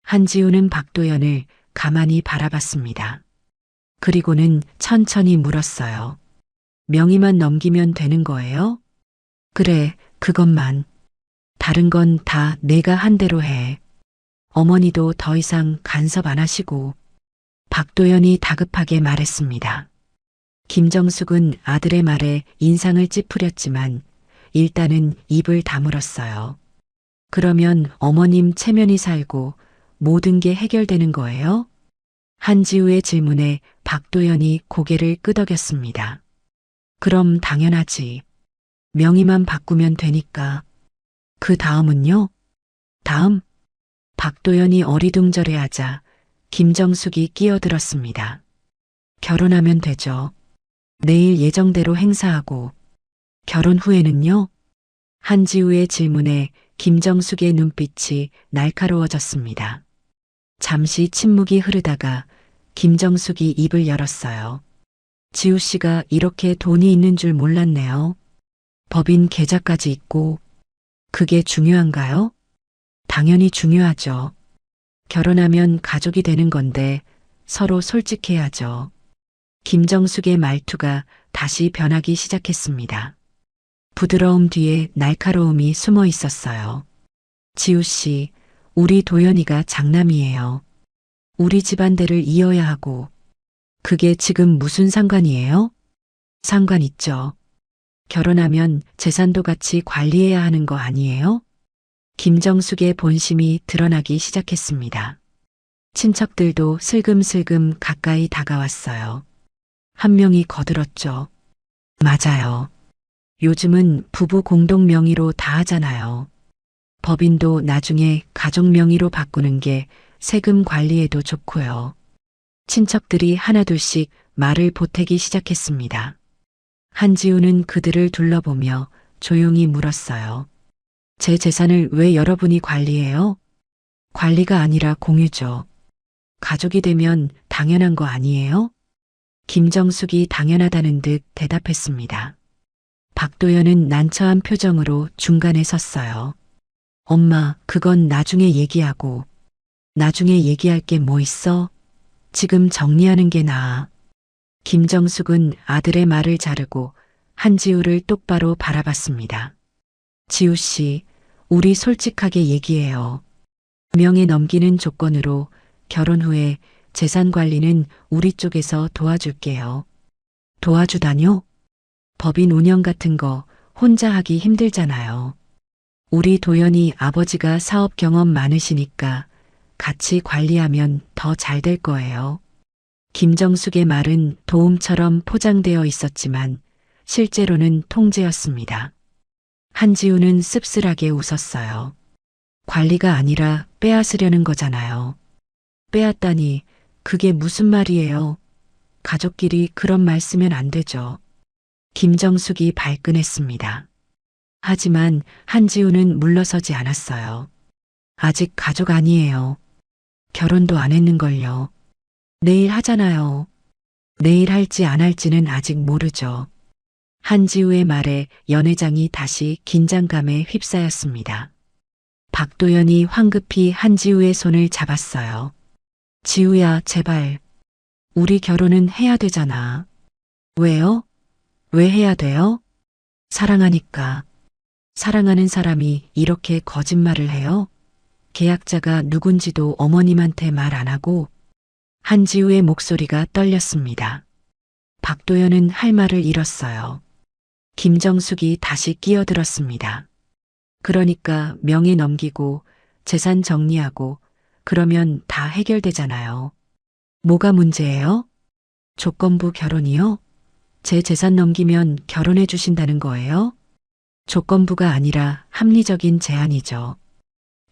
한지우는 박도연을 가만히 바라봤습니다. 그리고는 천천히 물었어요. 명의만 넘기면 되는 거예요? 그래, 그것만. 다른 건 다 내가 한 대로 해. 어머니도 더 이상 간섭 안 하시고. 박도연이 다급하게 말했습니다. 김정숙은 아들의 말에 인상을 찌푸렸지만 일단은 입을 다물었어요. 그러면 어머님 체면이 살고 모든 게 해결되는 거예요? 한지우의 질문에 박도연이 고개를 끄덕였습니다. 그럼 당연하지. 명의만 바꾸면 되니까. 그 다음은요? 다음? 박도연이 어리둥절해하자 김정숙이 끼어들었습니다. 결혼하면 되죠. 내일 예정대로 행사하고. 결혼 후에는요? 한지우의 질문에 김정숙의 눈빛이 날카로워졌습니다. 잠시 침묵이 흐르다가 김정숙이 입을 열었어요. 지우 씨가 이렇게 돈이 있는 줄 몰랐네요. 법인 계좌까지 있고. 그게 중요한가요? 당연히 중요하죠. 결혼하면 가족이 되는 건데 서로 솔직해야죠. 김정숙의 말투가 다시 변하기 시작했습니다. 부드러움 뒤에 날카로움이 숨어 있었어요. 지우 씨, 우리 도연이가 장남이에요. 우리 집안대를 이어야 하고. 그게 지금 무슨 상관이에요? 상관 있죠. 결혼하면 재산도 같이 관리해야 하는 거 아니에요? 김정숙의 본심이 드러나기 시작했습니다. 친척들도 슬금슬금 가까이 다가왔어요. 한 명이 거들었죠. 맞아요. 요즘은 부부 공동 명의로 다 하잖아요. 법인도 나중에 가족 명의로 바꾸는 게 세금 관리에도 좋고요. 친척들이 하나둘씩 말을 보태기 시작했습니다. 한지우는 그들을 둘러보며 조용히 물었어요. 제 재산을 왜 여러분이 관리해요? 관리가 아니라 공유죠. 가족이 되면 당연한 거 아니에요? 김정숙이 당연하다는 듯 대답했습니다. 박도연은 난처한 표정으로 중간에 섰어요. 엄마, 그건 나중에 얘기하고. 나중에 얘기할 게 뭐 있어? 지금 정리하는 게 나아. 김정숙은 아들의 말을 자르고 한지우를 똑바로 바라봤습니다. 지우 씨, 우리 솔직하게 얘기해요. 명예 넘기는 조건으로 결혼 후에 재산 관리는 우리 쪽에서 도와줄게요. 도와주다뇨? 법인 운영 같은 거 혼자 하기 힘들잖아요. 우리 도연이 아버지가 사업 경험 많으시니까 같이 관리하면 더 잘 될 거예요. 김정숙의 말은 도움처럼 포장되어 있었지만 실제로는 통제였습니다. 한지우는 씁쓸하게 웃었어요. 관리가 아니라 빼앗으려는 거잖아요. 빼앗다니 그게 무슨 말이에요? 가족끼리 그런 말 쓰면 안 되죠. 김정숙이 발끈했습니다. 하지만 한지우는 물러서지 않았어요. 아직 가족 아니에요. 결혼도 안 했는걸요. 내일 하잖아요. 내일 할지 안 할지는 아직 모르죠. 한지우의 말에 연회장이 다시 긴장감에 휩싸였습니다. 박도연이 황급히 한지우의 손을 잡았어요. 지우야, 제발. 우리 결혼은 해야 되잖아. 왜요? 왜 해야 돼요? 사랑하니까. 사랑하는 사람이 이렇게 거짓말을 해요? 계약자가 누군지도 어머님한테 말 안 하고. 한지우의 목소리가 떨렸습니다. 박도연은 할 말을 잃었어요. 김정숙이 다시 끼어들었습니다. 그러니까 명의 넘기고 재산 정리하고 그러면 다 해결되잖아요. 뭐가 문제예요? 조건부 결혼이요? 제 재산 넘기면 결혼해 주신다는 거예요? 조건부가 아니라 합리적인 제안이죠.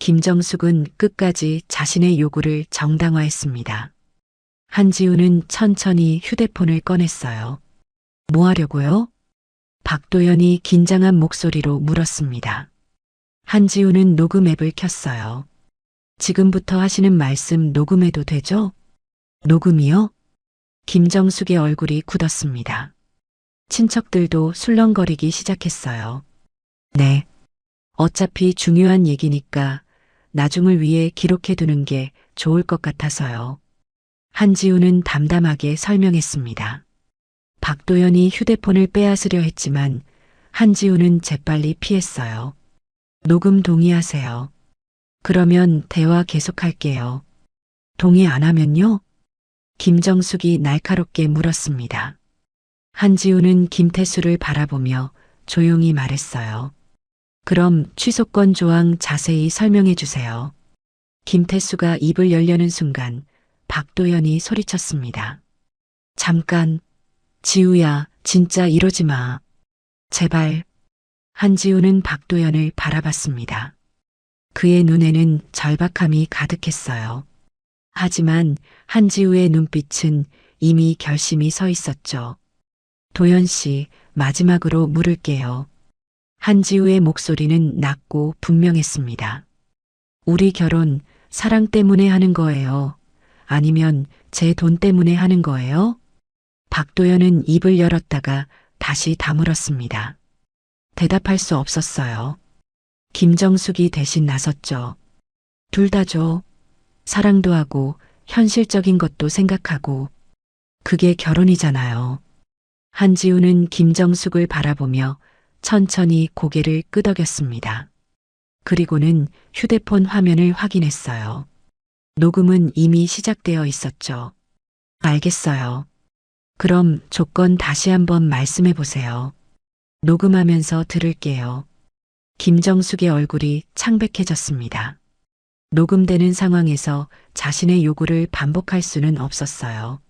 김정숙은 끝까지 자신의 요구를 정당화했습니다. 한지우는 천천히 휴대폰을 꺼냈어요. 뭐 하려고요? 박도연이 긴장한 목소리로 물었습니다. 한지우는 녹음 앱을 켰어요. 지금부터 하시는 말씀 녹음해도 되죠? 녹음이요? 김정숙의 얼굴이 굳었습니다. 친척들도 술렁거리기 시작했어요. 네. 어차피 중요한 얘기니까 나중을 위해 기록해두는 게 좋을 것 같아서요. 한지우는 담담하게 설명했습니다. 박도연이 휴대폰을 빼앗으려 했지만 한지우는 재빨리 피했어요. 녹음 동의하세요. 그러면 대화 계속할게요. 동의 안 하면요? 김정숙이 날카롭게 물었습니다. 한지우는 김태수를 바라보며 조용히 말했어요. 그럼 취소권 조항 자세히 설명해 주세요. 김태수가 입을 열려는 순간 박도연이 소리쳤습니다. 잠깐, 지우야, 진짜 이러지 마. 제발. 한지우는 박도연을 바라봤습니다. 그의 눈에는 절박함이 가득했어요. 하지만 한지우의 눈빛은 이미 결심이 서 있었죠. 도연 씨, 마지막으로 물을게요. 한지우의 목소리는 낮고 분명했습니다. 우리 결혼 사랑 때문에 하는 거예요? 아니면 제 돈 때문에 하는 거예요? 박도연은 입을 열었다가 다시 다물었습니다. 대답할 수 없었어요. 김정숙이 대신 나섰죠. 둘 다죠. 사랑도 하고 현실적인 것도 생각하고 그게 결혼이잖아요. 한지우는 김정숙을 바라보며 천천히 고개를 끄덕였습니다. 그리고는 휴대폰 화면을 확인했어요. 녹음은 이미 시작되어 있었죠. 알겠어요. 그럼 조건 다시 한번 말씀해 보세요. 녹음하면서 들을게요. 김정숙의 얼굴이 창백해졌습니다. 녹음되는 상황에서 자신의 요구를 반복할 수는 없었어요.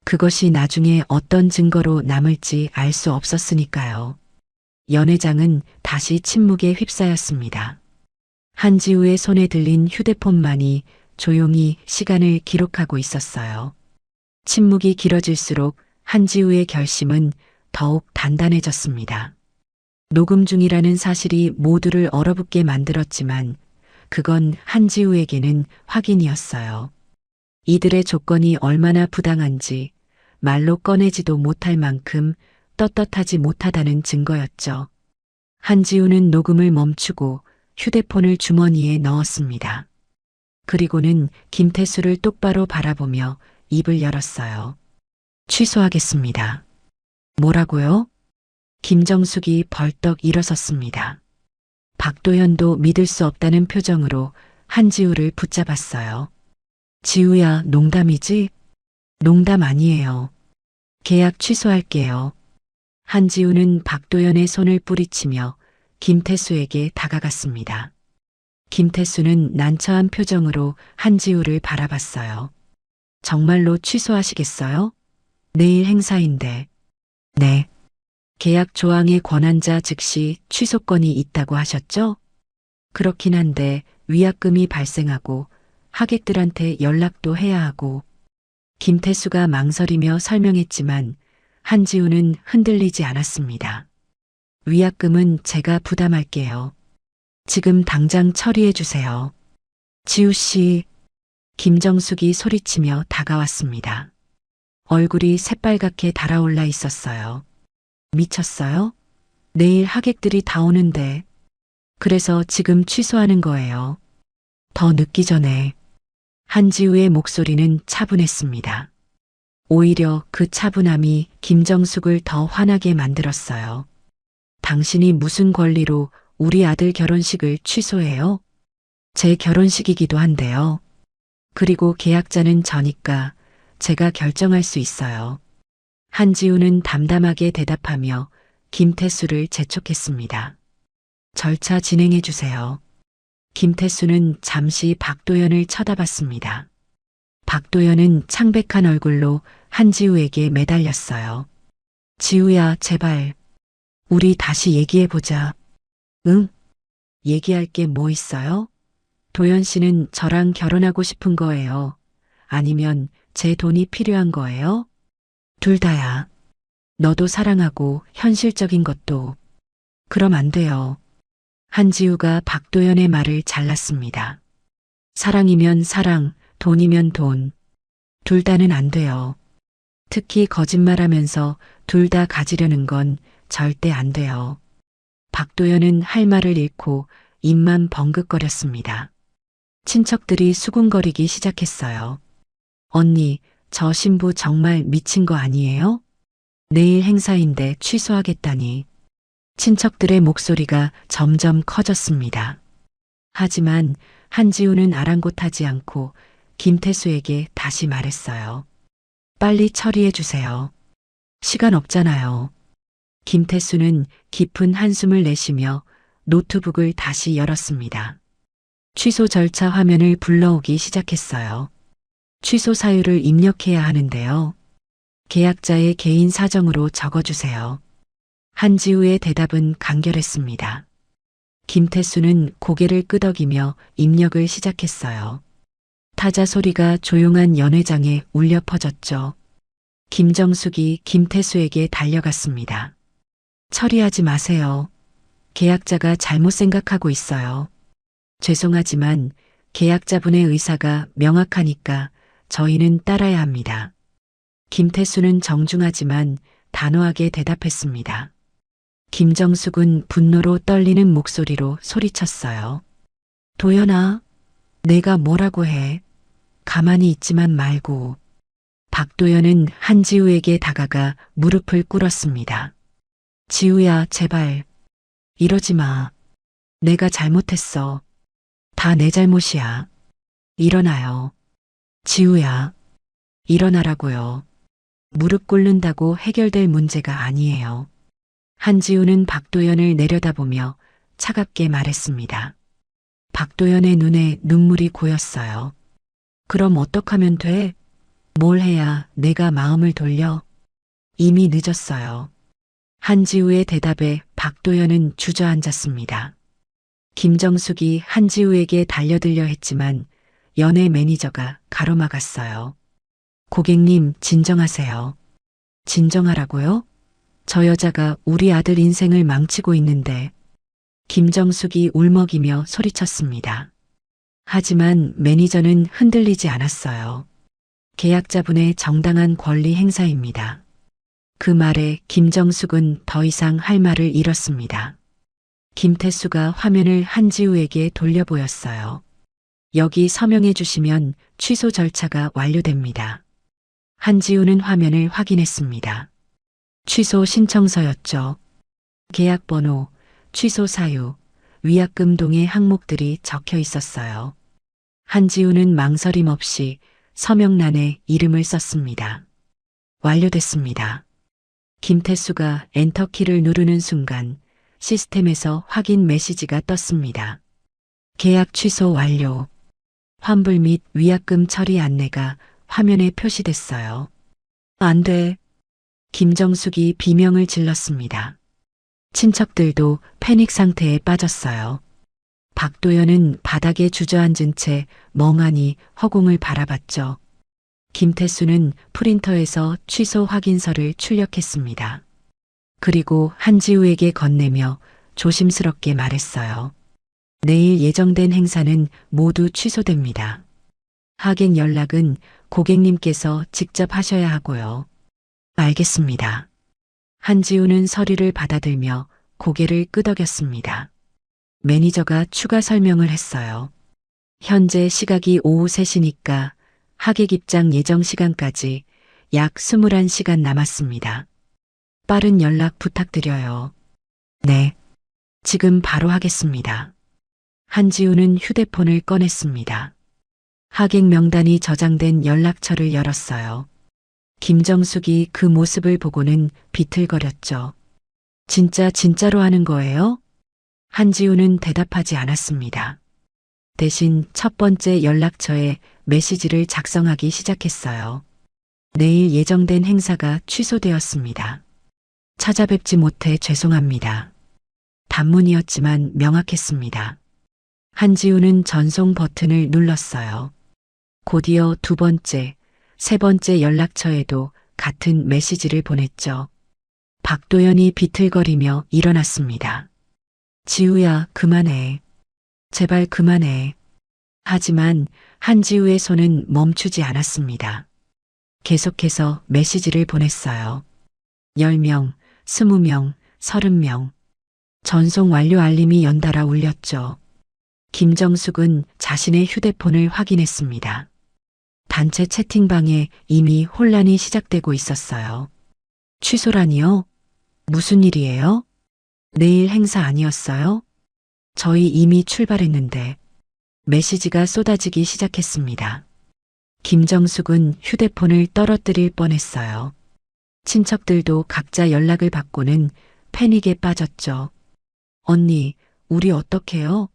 그것이 나중에 어떤 증거로 남을지 알 수 없었으니까요. 연회장은 다시 침묵에 휩싸였습니다. 한지우의 손에 들린 휴대폰만이 조용히 시간을 기록하고 있었어요. 침묵이 길어질수록 한지우의 결심은 더욱 단단해졌습니다. 녹음 중이라는 사실이 모두를 얼어붙게 만들었지만 그건 한지우에게는 확인이었어요. 이들의 조건이 얼마나 부당한지 말로 꺼내지도 못할 만큼 떳떳하지 못하다는 증거였죠. 한지우는 녹음을 멈추고 휴대폰을 주머니에 넣었습니다. 그리고는 김태수를 똑바로 바라보며 입을 열었어요. 취소하겠습니다. 뭐라고요? 김정숙이 벌떡 일어섰습니다. 박도연도 믿을 수 없다는 표정으로 한지우를 붙잡았어요. 지우야, 농담이지? 농담 아니에요. 계약 취소할게요. 한지우는 박도연의 손을 뿌리치며 김태수에게 다가갔습니다. 김태수는 난처한 표정으로 한지우를 바라봤어요. 정말로 취소하시겠어요? 내일 행사인데. 네. 계약 조항의 권한자 즉시 취소권이 있다고 하셨죠? 그렇긴 한데 위약금이 발생하고 하객들한테 연락도 해야 하고. 김태수가 망설이며 설명했지만 한지우는 흔들리지 않았습니다. 위약금은 제가 부담할게요. 지금 당장 처리해 주세요. 지우 씨, 김정숙이 소리치며 다가왔습니다. 얼굴이 새빨갛게 달아올라 있었어요. 미쳤어요? 내일 하객들이 다 오는데. 그래서 지금 취소하는 거예요. 더 늦기 전에. 한지우의 목소리는 차분했습니다. 오히려 그 차분함이 김정숙을 더 화나게 만들었어요. 당신이 무슨 권리로 우리 아들 결혼식을 취소해요? 제 결혼식이기도 한데요. 그리고 계약자는 저니까 제가 결정할 수 있어요. 한지우는 담담하게 대답하며 김태수를 재촉했습니다. 절차 진행해 주세요. 김태수는 잠시 박도연을 쳐다봤습니다. 박도연은 창백한 얼굴로 한지우에게 매달렸어요. 지우야, 제발. 우리 다시 얘기해보자. 응? 얘기할 게 뭐 있어요? 도연 씨는 저랑 결혼하고 싶은 거예요. 아니면 제 돈이 필요한 거예요? 둘 다야. 너도 사랑하고 현실적인 것도. 그럼 안 돼요. 한지우가 박도연의 말을 잘랐습니다. 사랑이면 사랑, 돈이면 돈. 둘 다는 안 돼요. 특히 거짓말하면서 둘 다 가지려는 건 절대 안 돼요. 박도연은 할 말을 잃고 입만 벙긋거렸습니다. 친척들이 수군거리기 시작했어요. 언니, 저 신부 정말 미친 거 아니에요? 내일 행사인데 취소하겠다니. 친척들의 목소리가 점점 커졌습니다. 하지만 한지우는 아랑곳하지 않고 김태수에게 다시 말했어요. 빨리 처리해 주세요. 시간 없잖아요. 김태수는 깊은 한숨을 내쉬며 노트북을 다시 열었습니다. 취소 절차 화면을 불러오기 시작했어요. 취소 사유를 입력해야 하는데요. 계약자의 개인 사정으로 적어주세요. 한지우의 대답은 간결했습니다. 김태수는 고개를 끄덕이며 입력을 시작했어요. 타자 소리가 조용한 연회장에 울려 퍼졌죠. 김정숙이 김태수에게 달려갔습니다. 처리하지 마세요. 계약자가 잘못 생각하고 있어요. 죄송하지만 계약자분의 의사가 명확하니까 저희는 따라야 합니다. 김태수는 정중하지만 단호하게 대답했습니다. 김정숙은 분노로 떨리는 목소리로 소리쳤어요. 도연아, 내가 뭐라고 해? 가만히 있지만 말고. 박도연은 한지우에게 다가가 무릎을 꿇었습니다. 지우야, 제발. 이러지 마. 내가 잘못했어. 다 내 잘못이야. 일어나요. 지우야. 일어나라고요. 무릎 꿇는다고 해결될 문제가 아니에요. 한지우는 박도연을 내려다보며 차갑게 말했습니다. 박도연의 눈에 눈물이 고였어요. 그럼 어떡하면 돼? 뭘 해야 내가 마음을 돌려? 이미 늦었어요. 한지우의 대답에 박도연은 주저앉았습니다. 김정숙이 한지우에게 달려들려 했지만 연예 매니저가 가로막았어요. 고객님, 진정하세요. 진정하라고요? 저 여자가 우리 아들 인생을 망치고 있는데. 김정숙이 울먹이며 소리쳤습니다. 하지만 매니저는 흔들리지 않았어요. 계약자분의 정당한 권리 행사입니다. 그 말에 김정숙은 더 이상 할 말을 잃었습니다. 김태수가 화면을 한지우에게 돌려보였어요. 여기 서명해 주시면 취소 절차가 완료됩니다. 한지우는 화면을 확인했습니다. 취소 신청서였죠. 계약번호, 취소 사유, 위약금 동의 항목들이 적혀 있었어요. 한지우는 망설임 없이 서명란에 이름을 썼습니다. 완료됐습니다. 김태수가 엔터키를 누르는 순간 시스템에서 확인 메시지가 떴습니다. 계약 취소 완료. 환불 및 위약금 처리 안내가 화면에 표시됐어요. 안 돼. 김정숙이 비명을 질렀습니다. 친척들도 패닉 상태에 빠졌어요. 박도연은 바닥에 주저앉은 채 멍하니 허공을 바라봤죠. 김태수는 프린터에서 취소 확인서를 출력했습니다. 그리고 한지우에게 건네며 조심스럽게 말했어요. 내일 예정된 행사는 모두 취소됩니다. 하객 연락은 고객님께서 직접 하셔야 하고요. 알겠습니다. 한지우는 서류를 받아들며 고개를 끄덕였습니다. 매니저가 추가 설명을 했어요. 현재 시각이 오후 3시니까 하객 입장 예정 시간까지 약 21시간 남았습니다. 빠른 연락 부탁드려요. 네. 지금 바로 하겠습니다. 한지우는 휴대폰을 꺼냈습니다. 하객 명단이 저장된 연락처를 열었어요. 김정숙이 그 모습을 보고는 비틀거렸죠. 진짜로 하는 거예요? 한지우는 대답하지 않았습니다. 대신 첫 번째 연락처에 메시지를 작성하기 시작했어요. 내일 예정된 행사가 취소되었습니다. 찾아뵙지 못해 죄송합니다. 단문이었지만 명확했습니다. 한지우는 전송 버튼을 눌렀어요. 곧이어 두 번째, 세 번째 연락처에도 같은 메시지를 보냈죠. 박도연이 비틀거리며 일어났습니다. 지우야, 그만해. 제발 그만해. 하지만 한지우의 손은 멈추지 않았습니다. 계속해서 메시지를 보냈어요. 10명, 20명, 30명. 전송 완료 알림이 연달아 울렸죠. 김정숙은 자신의 휴대폰을 확인했습니다. 단체 채팅방에 이미 혼란이 시작되고 있었어요. 취소라니요? 무슨 일이에요? 내일 행사 아니었어요? 저희 이미 출발했는데. 메시지가 쏟아지기 시작했습니다. 김정숙은 휴대폰을 떨어뜨릴 뻔했어요. 친척들도 각자 연락을 받고는 패닉에 빠졌죠. 언니, 우리 어떡해요?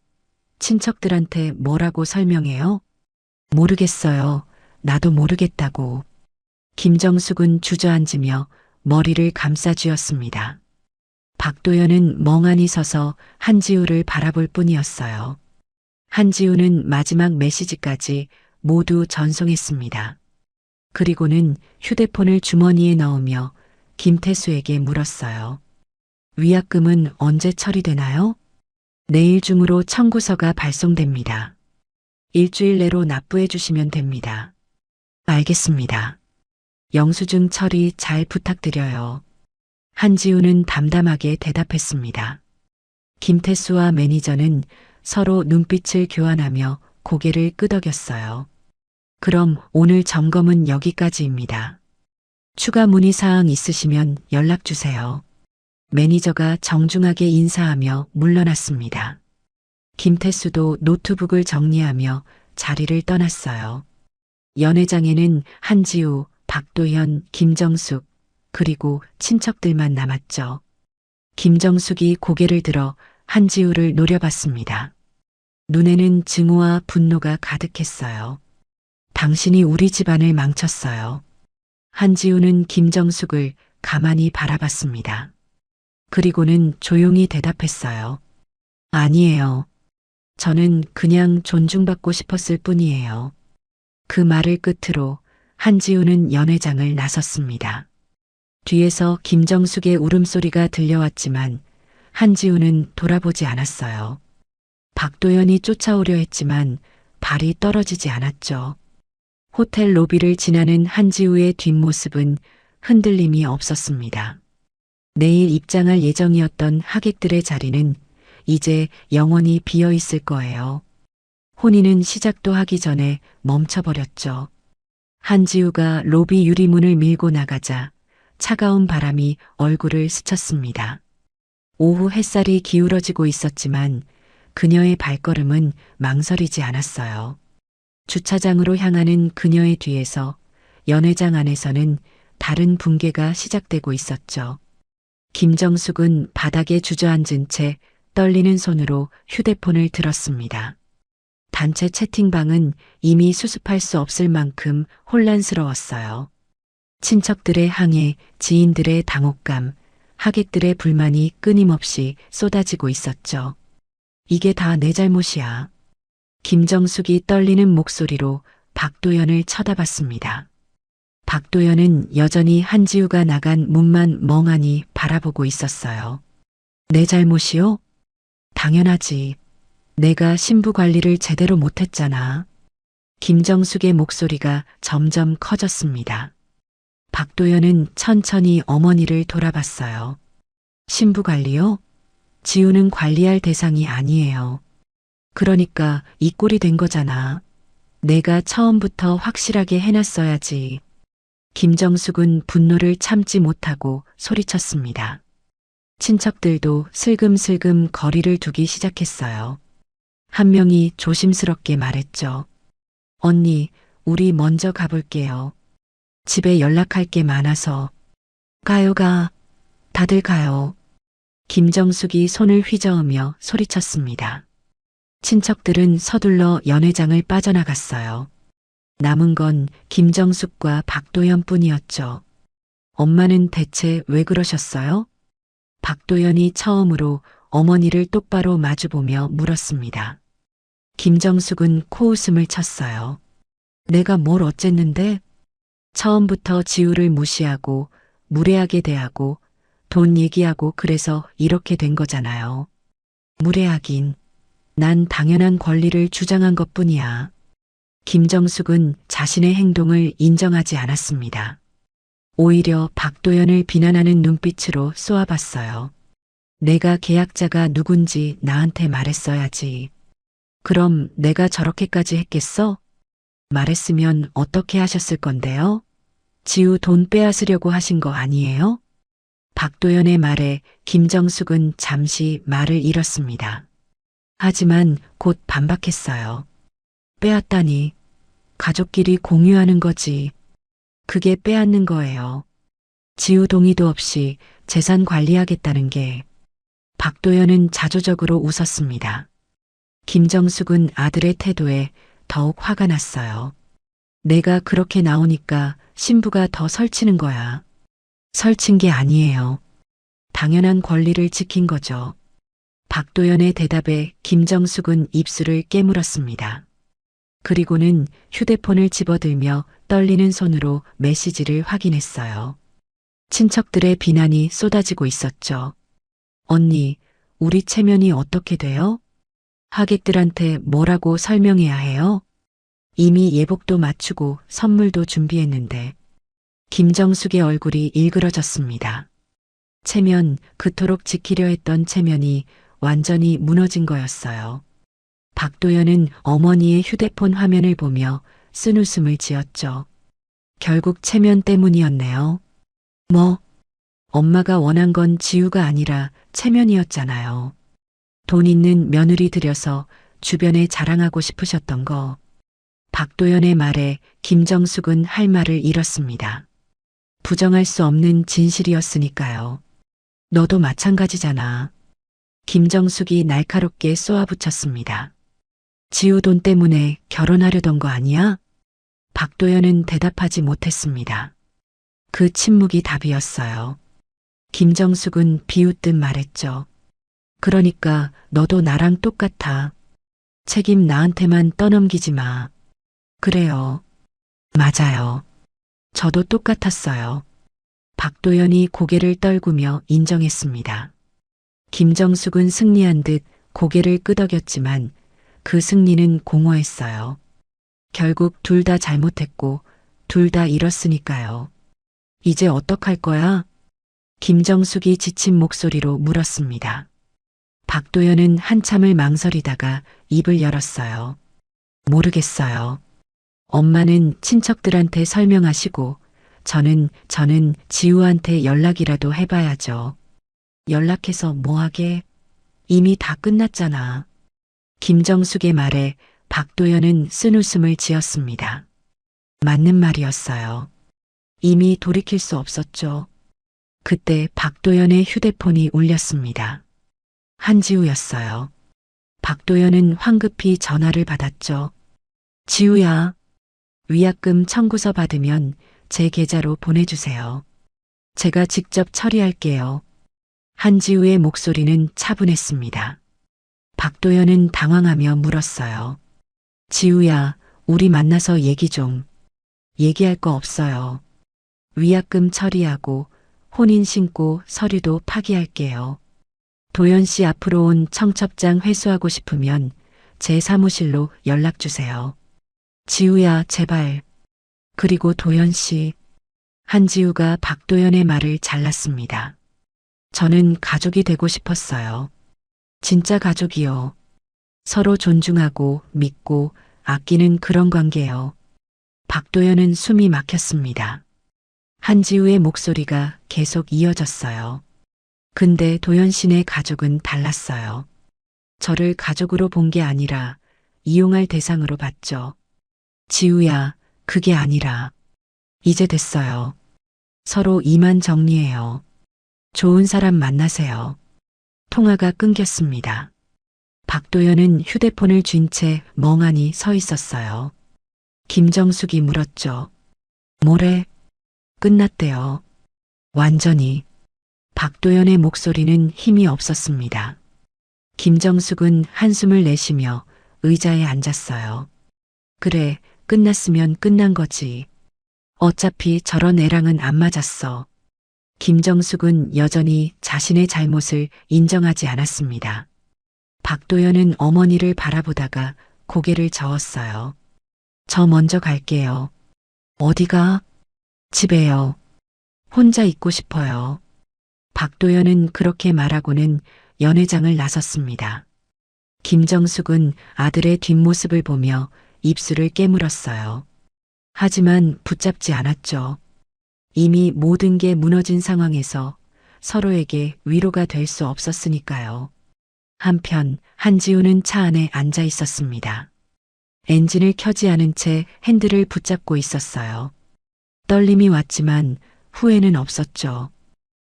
친척들한테 뭐라고 설명해요? 모르겠어요. 나도 모르겠다고. 김정숙은 주저앉으며 머리를 감싸쥐었습니다. 박도연은 멍하니 서서 한지우를 바라볼 뿐이었어요. 한지우는 마지막 메시지까지 모두 전송했습니다. 그리고는 휴대폰을 주머니에 넣으며 김태수에게 물었어요. 위약금은 언제 처리되나요? 내일 중으로 청구서가 발송됩니다. 일주일 내로 납부해 주시면 됩니다. 알겠습니다. 영수증 처리 잘 부탁드려요. 한지우는 담담하게 대답했습니다. 김태수와 매니저는 서로 눈빛을 교환하며 고개를 끄덕였어요. 그럼 오늘 점검은 여기까지입니다. 추가 문의사항 있으시면 연락주세요. 매니저가 정중하게 인사하며 물러났습니다. 김태수도 노트북을 정리하며 자리를 떠났어요. 연회장에는 한지우, 박도현, 김정숙, 그리고 친척들만 남았죠. 김정숙이 고개를 들어 한지우를 노려봤습니다. 눈에는 증오와 분노가 가득했어요. 당신이 우리 집안을 망쳤어요. 한지우는 김정숙을 가만히 바라봤습니다. 그리고는 조용히 대답했어요. 아니에요. 저는 그냥 존중받고 싶었을 뿐이에요. 그 말을 끝으로 한지우는 연회장을 나섰습니다. 뒤에서 김정숙의 울음소리가 들려왔지만 한지우는 돌아보지 않았어요. 박도연이 쫓아오려 했지만 발이 떨어지지 않았죠. 호텔 로비를 지나는 한지우의 뒷모습은 흔들림이 없었습니다. 내일 입장할 예정이었던 하객들의 자리는 이제 영원히 비어 있을 거예요. 혼인은 시작도 하기 전에 멈춰버렸죠. 한지우가 로비 유리문을 밀고 나가자 차가운 바람이 얼굴을 스쳤습니다. 오후 햇살이 기울어지고 있었지만 그녀의 발걸음은 망설이지 않았어요. 주차장으로 향하는 그녀의 뒤에서 연회장 안에서는 다른 붕괴가 시작되고 있었죠. 김정숙은 바닥에 주저앉은 채 떨리는 손으로 휴대폰을 들었습니다. 단체 채팅방은 이미 수습할 수 없을 만큼 혼란스러웠어요. 친척들의 항해, 지인들의 당혹감, 하객들의 불만이 끊임없이 쏟아지고 있었죠. 이게 다 내 잘못이야. 김정숙이 떨리는 목소리로 박도연을 쳐다봤습니다. 박도연은 여전히 한지우가 나간 문만 멍하니 바라보고 있었어요. 내 잘못이요? 당연하지. 내가 신부 관리를 제대로 못했잖아. 김정숙의 목소리가 점점 커졌습니다. 박도연은 천천히 어머니를 돌아봤어요. 신부 관리요? 지우는 관리할 대상이 아니에요. 그러니까 이 꼴이 된 거잖아. 내가 처음부터 확실하게 해놨어야지. 김정숙은 분노를 참지 못하고 소리쳤습니다. 친척들도 슬금슬금 거리를 두기 시작했어요. 한 명이 조심스럽게 말했죠. 언니, 우리 먼저 가볼게요. 집에 연락할 게 많아서. 가요, 가. 다들 가요. 김정숙이 손을 휘저으며 소리쳤습니다. 친척들은 서둘러 연회장을 빠져나갔어요. 남은 건 김정숙과 박도연 뿐이었죠. 엄마는 대체 왜 그러셨어요? 박도연이 처음으로 어머니를 똑바로 마주보며 물었습니다. 김정숙은 코웃음을 쳤어요. 내가 뭘 어쨌는데? 처음부터 지우를 무시하고 무례하게 대하고 돈 얘기하고 그래서 이렇게 된 거잖아요. 무례하긴. 난 당연한 권리를 주장한 것뿐이야. 김정숙은 자신의 행동을 인정하지 않았습니다. 오히려 박도연을 비난하는 눈빛으로 쏘아봤어요. 내가 계약자가 누군지 나한테 말했어야지. 그럼 내가 저렇게까지 했겠어? 말했으면 어떻게 하셨을 건데요? 지우 돈 빼앗으려고 하신 거 아니에요? 박도연의 말에 김정숙은 잠시 말을 잃었습니다. 하지만 곧 반박했어요. 빼앗다니. 가족끼리 공유하는 거지. 그게 빼앗는 거예요. 지우 동의도 없이 재산 관리하겠다는 게. 박도연은 자조적으로 웃었습니다. 김정숙은 아들의 태도에 더욱 화가 났어요. 내가 그렇게 나오니까 신부가 더 설치는 거야. 설친 게 아니에요. 당연한 권리를 지킨 거죠. 박도연의 대답에 김정숙은 입술을 깨물었습니다. 그리고는 휴대폰을 집어들며 떨리는 손으로 메시지를 확인했어요. 친척들의 비난이 쏟아지고 있었죠. 언니, 우리 체면이 어떻게 돼요? 하객들한테 뭐라고 설명해야 해요? 이미 예복도 맞추고 선물도 준비했는데. 김정숙의 얼굴이 일그러졌습니다. 체면, 그토록 지키려 했던 체면이 완전히 무너진 거였어요. 박도연은 어머니의 휴대폰 화면을 보며 쓴웃음을 지었죠. 결국 체면 때문이었네요. 뭐? 엄마가 원한 건 지우가 아니라 체면이었잖아요. 돈 있는 며느리 들여서 주변에 자랑하고 싶으셨던 거. 박도연의 말에 김정숙은 할 말을 잃었습니다. 부정할 수 없는 진실이었으니까요. 너도 마찬가지잖아. 김정숙이 날카롭게 쏘아붙였습니다. 지우 돈 때문에 결혼하려던 거 아니야? 박도연은 대답하지 못했습니다. 그 침묵이 답이었어요. 김정숙은 비웃듯 말했죠. 그러니까 너도 나랑 똑같아. 책임 나한테만 떠넘기지 마. 그래요. 맞아요. 저도 똑같았어요. 박도연이 고개를 떨구며 인정했습니다. 김정숙은 승리한 듯 고개를 끄덕였지만 그 승리는 공허했어요. 결국 둘 다 잘못했고 둘 다 잃었으니까요. 이제 어떡할 거야? 김정숙이 지친 목소리로 물었습니다. 박도연은 한참을 망설이다가 입을 열었어요. 모르겠어요. 엄마는 친척들한테 설명하시고 저는 지우한테 연락이라도 해봐야죠. 연락해서 뭐하게? 이미 다 끝났잖아. 김정숙의 말에 박도연은 쓴웃음을 지었습니다. 맞는 말이었어요. 이미 돌이킬 수 없었죠. 그때 박도연의 휴대폰이 울렸습니다. 한지우였어요. 박도연은 황급히 전화를 받았죠. 지우야, 위약금 청구서 받으면 제 계좌로 보내주세요. 제가 직접 처리할게요. 한지우의 목소리는 차분했습니다. 박도연은 당황하며 물었어요. 지우야, 우리 만나서 얘기 좀. 얘기할 거 없어요. 위약금 처리하고 혼인 신고 서류도 파기할게요. 도연 씨 앞으로 온 청첩장 회수하고 싶으면 제 사무실로 연락 주세요. 지우야, 제발. 그리고 도연 씨. 한지우가 박도연의 말을 잘랐습니다. 저는 가족이 되고 싶었어요. 진짜 가족이요. 서로 존중하고 믿고 아끼는 그런 관계요. 박도연은 숨이 막혔습니다. 한지우의 목소리가 계속 이어졌어요. 근데 도연 씨네 가족은 달랐어요. 저를 가족으로 본 게 아니라 이용할 대상으로 봤죠. 지우야, 그게 아니라 이제 됐어요. 서로 이만 정리해요. 좋은 사람 만나세요. 통화가 끊겼습니다. 박도연은 휴대폰을 쥔 채 멍하니 서 있었어요. 김정숙이 물었죠. 뭐래? 끝났대요. 완전히. 박도연의 목소리는 힘이 없었습니다. 김정숙은 한숨을 내쉬며 의자에 앉았어요. 그래, 끝났으면 끝난 거지. 어차피 저런 애랑은 안 맞았어. 김정숙은 여전히 자신의 잘못을 인정하지 않았습니다. 박도연은 어머니를 바라보다가 고개를 저었어요. 저 먼저 갈게요. 어디가? 집에요. 혼자 있고 싶어요. 박도연은 그렇게 말하고는 연회장을 나섰습니다. 김정숙은 아들의 뒷모습을 보며 입술을 깨물었어요. 하지만 붙잡지 않았죠. 이미 모든 게 무너진 상황에서 서로에게 위로가 될 수 없었으니까요. 한편 한지우는 차 안에 앉아 있었습니다. 엔진을 켜지 않은 채 핸들을 붙잡고 있었어요. 떨림이 왔지만 후회는 없었죠.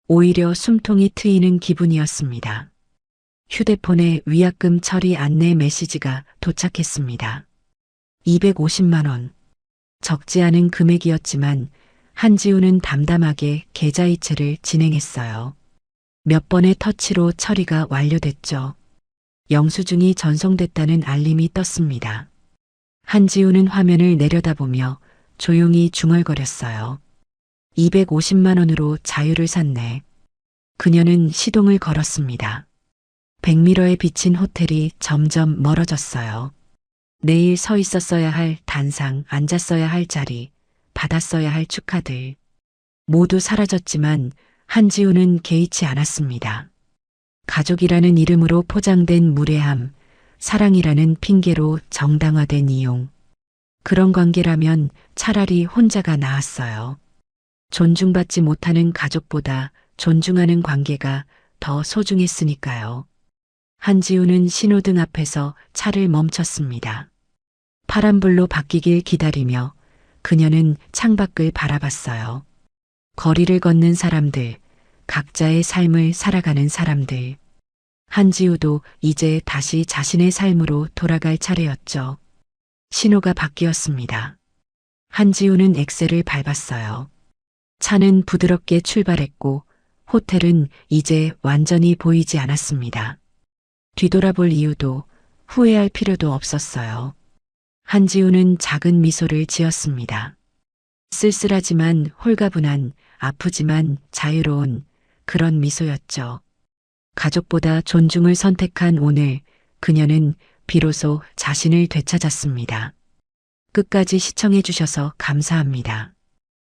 오히려 숨통이 트이는 기분이었습니다. 휴대폰에 위약금 처리 안내 메시지가 도착했습니다. 250만 원. 적지 않은 금액이었지만 한지우는 담담하게 계좌이체를 진행했어요. 몇 번의 터치로 처리가 완료됐죠. 영수증이 전송됐다는 알림이 떴습니다. 한지우는 화면을 내려다보며 조용히 중얼거렸어요. 250만 원으로 자유를 샀네. 그녀는 시동을 걸었습니다. 백미러에 비친 호텔이 점점 멀어졌어요. 내일 서 있었어야 할 단상, 앉았어야 할 자리, 받았어야 할 축하들. 모두 사라졌지만 한지우는 개의치 않았습니다. 가족이라는 이름으로 포장된 무례함, 사랑이라는 핑계로 정당화된 이용. 그런 관계라면 차라리 혼자가 나았어요. 존중받지 못하는 가족보다 존중하는 관계가 더 소중했으니까요. 한지우는 신호등 앞에서 차를 멈췄습니다. 파란불로 바뀌길 기다리며 그녀는 창밖을 바라봤어요. 거리를 걷는 사람들, 각자의 삶을 살아가는 사람들. 한지우도 이제 다시 자신의 삶으로 돌아갈 차례였죠. 신호가 바뀌었습니다. 한지우는 엑셀을 밟았어요. 차는 부드럽게 출발했고 호텔은 이제 완전히 보이지 않았습니다. 뒤돌아볼 이유도 후회할 필요도 없었어요. 한지우는 작은 미소를 지었습니다. 쓸쓸하지만 홀가분한, 아프지만 자유로운 그런 미소였죠. 가족보다 존중을 선택한 오늘 그녀는 비로소 자신을 되찾았습니다. 끝까지 시청해 주셔서 감사합니다.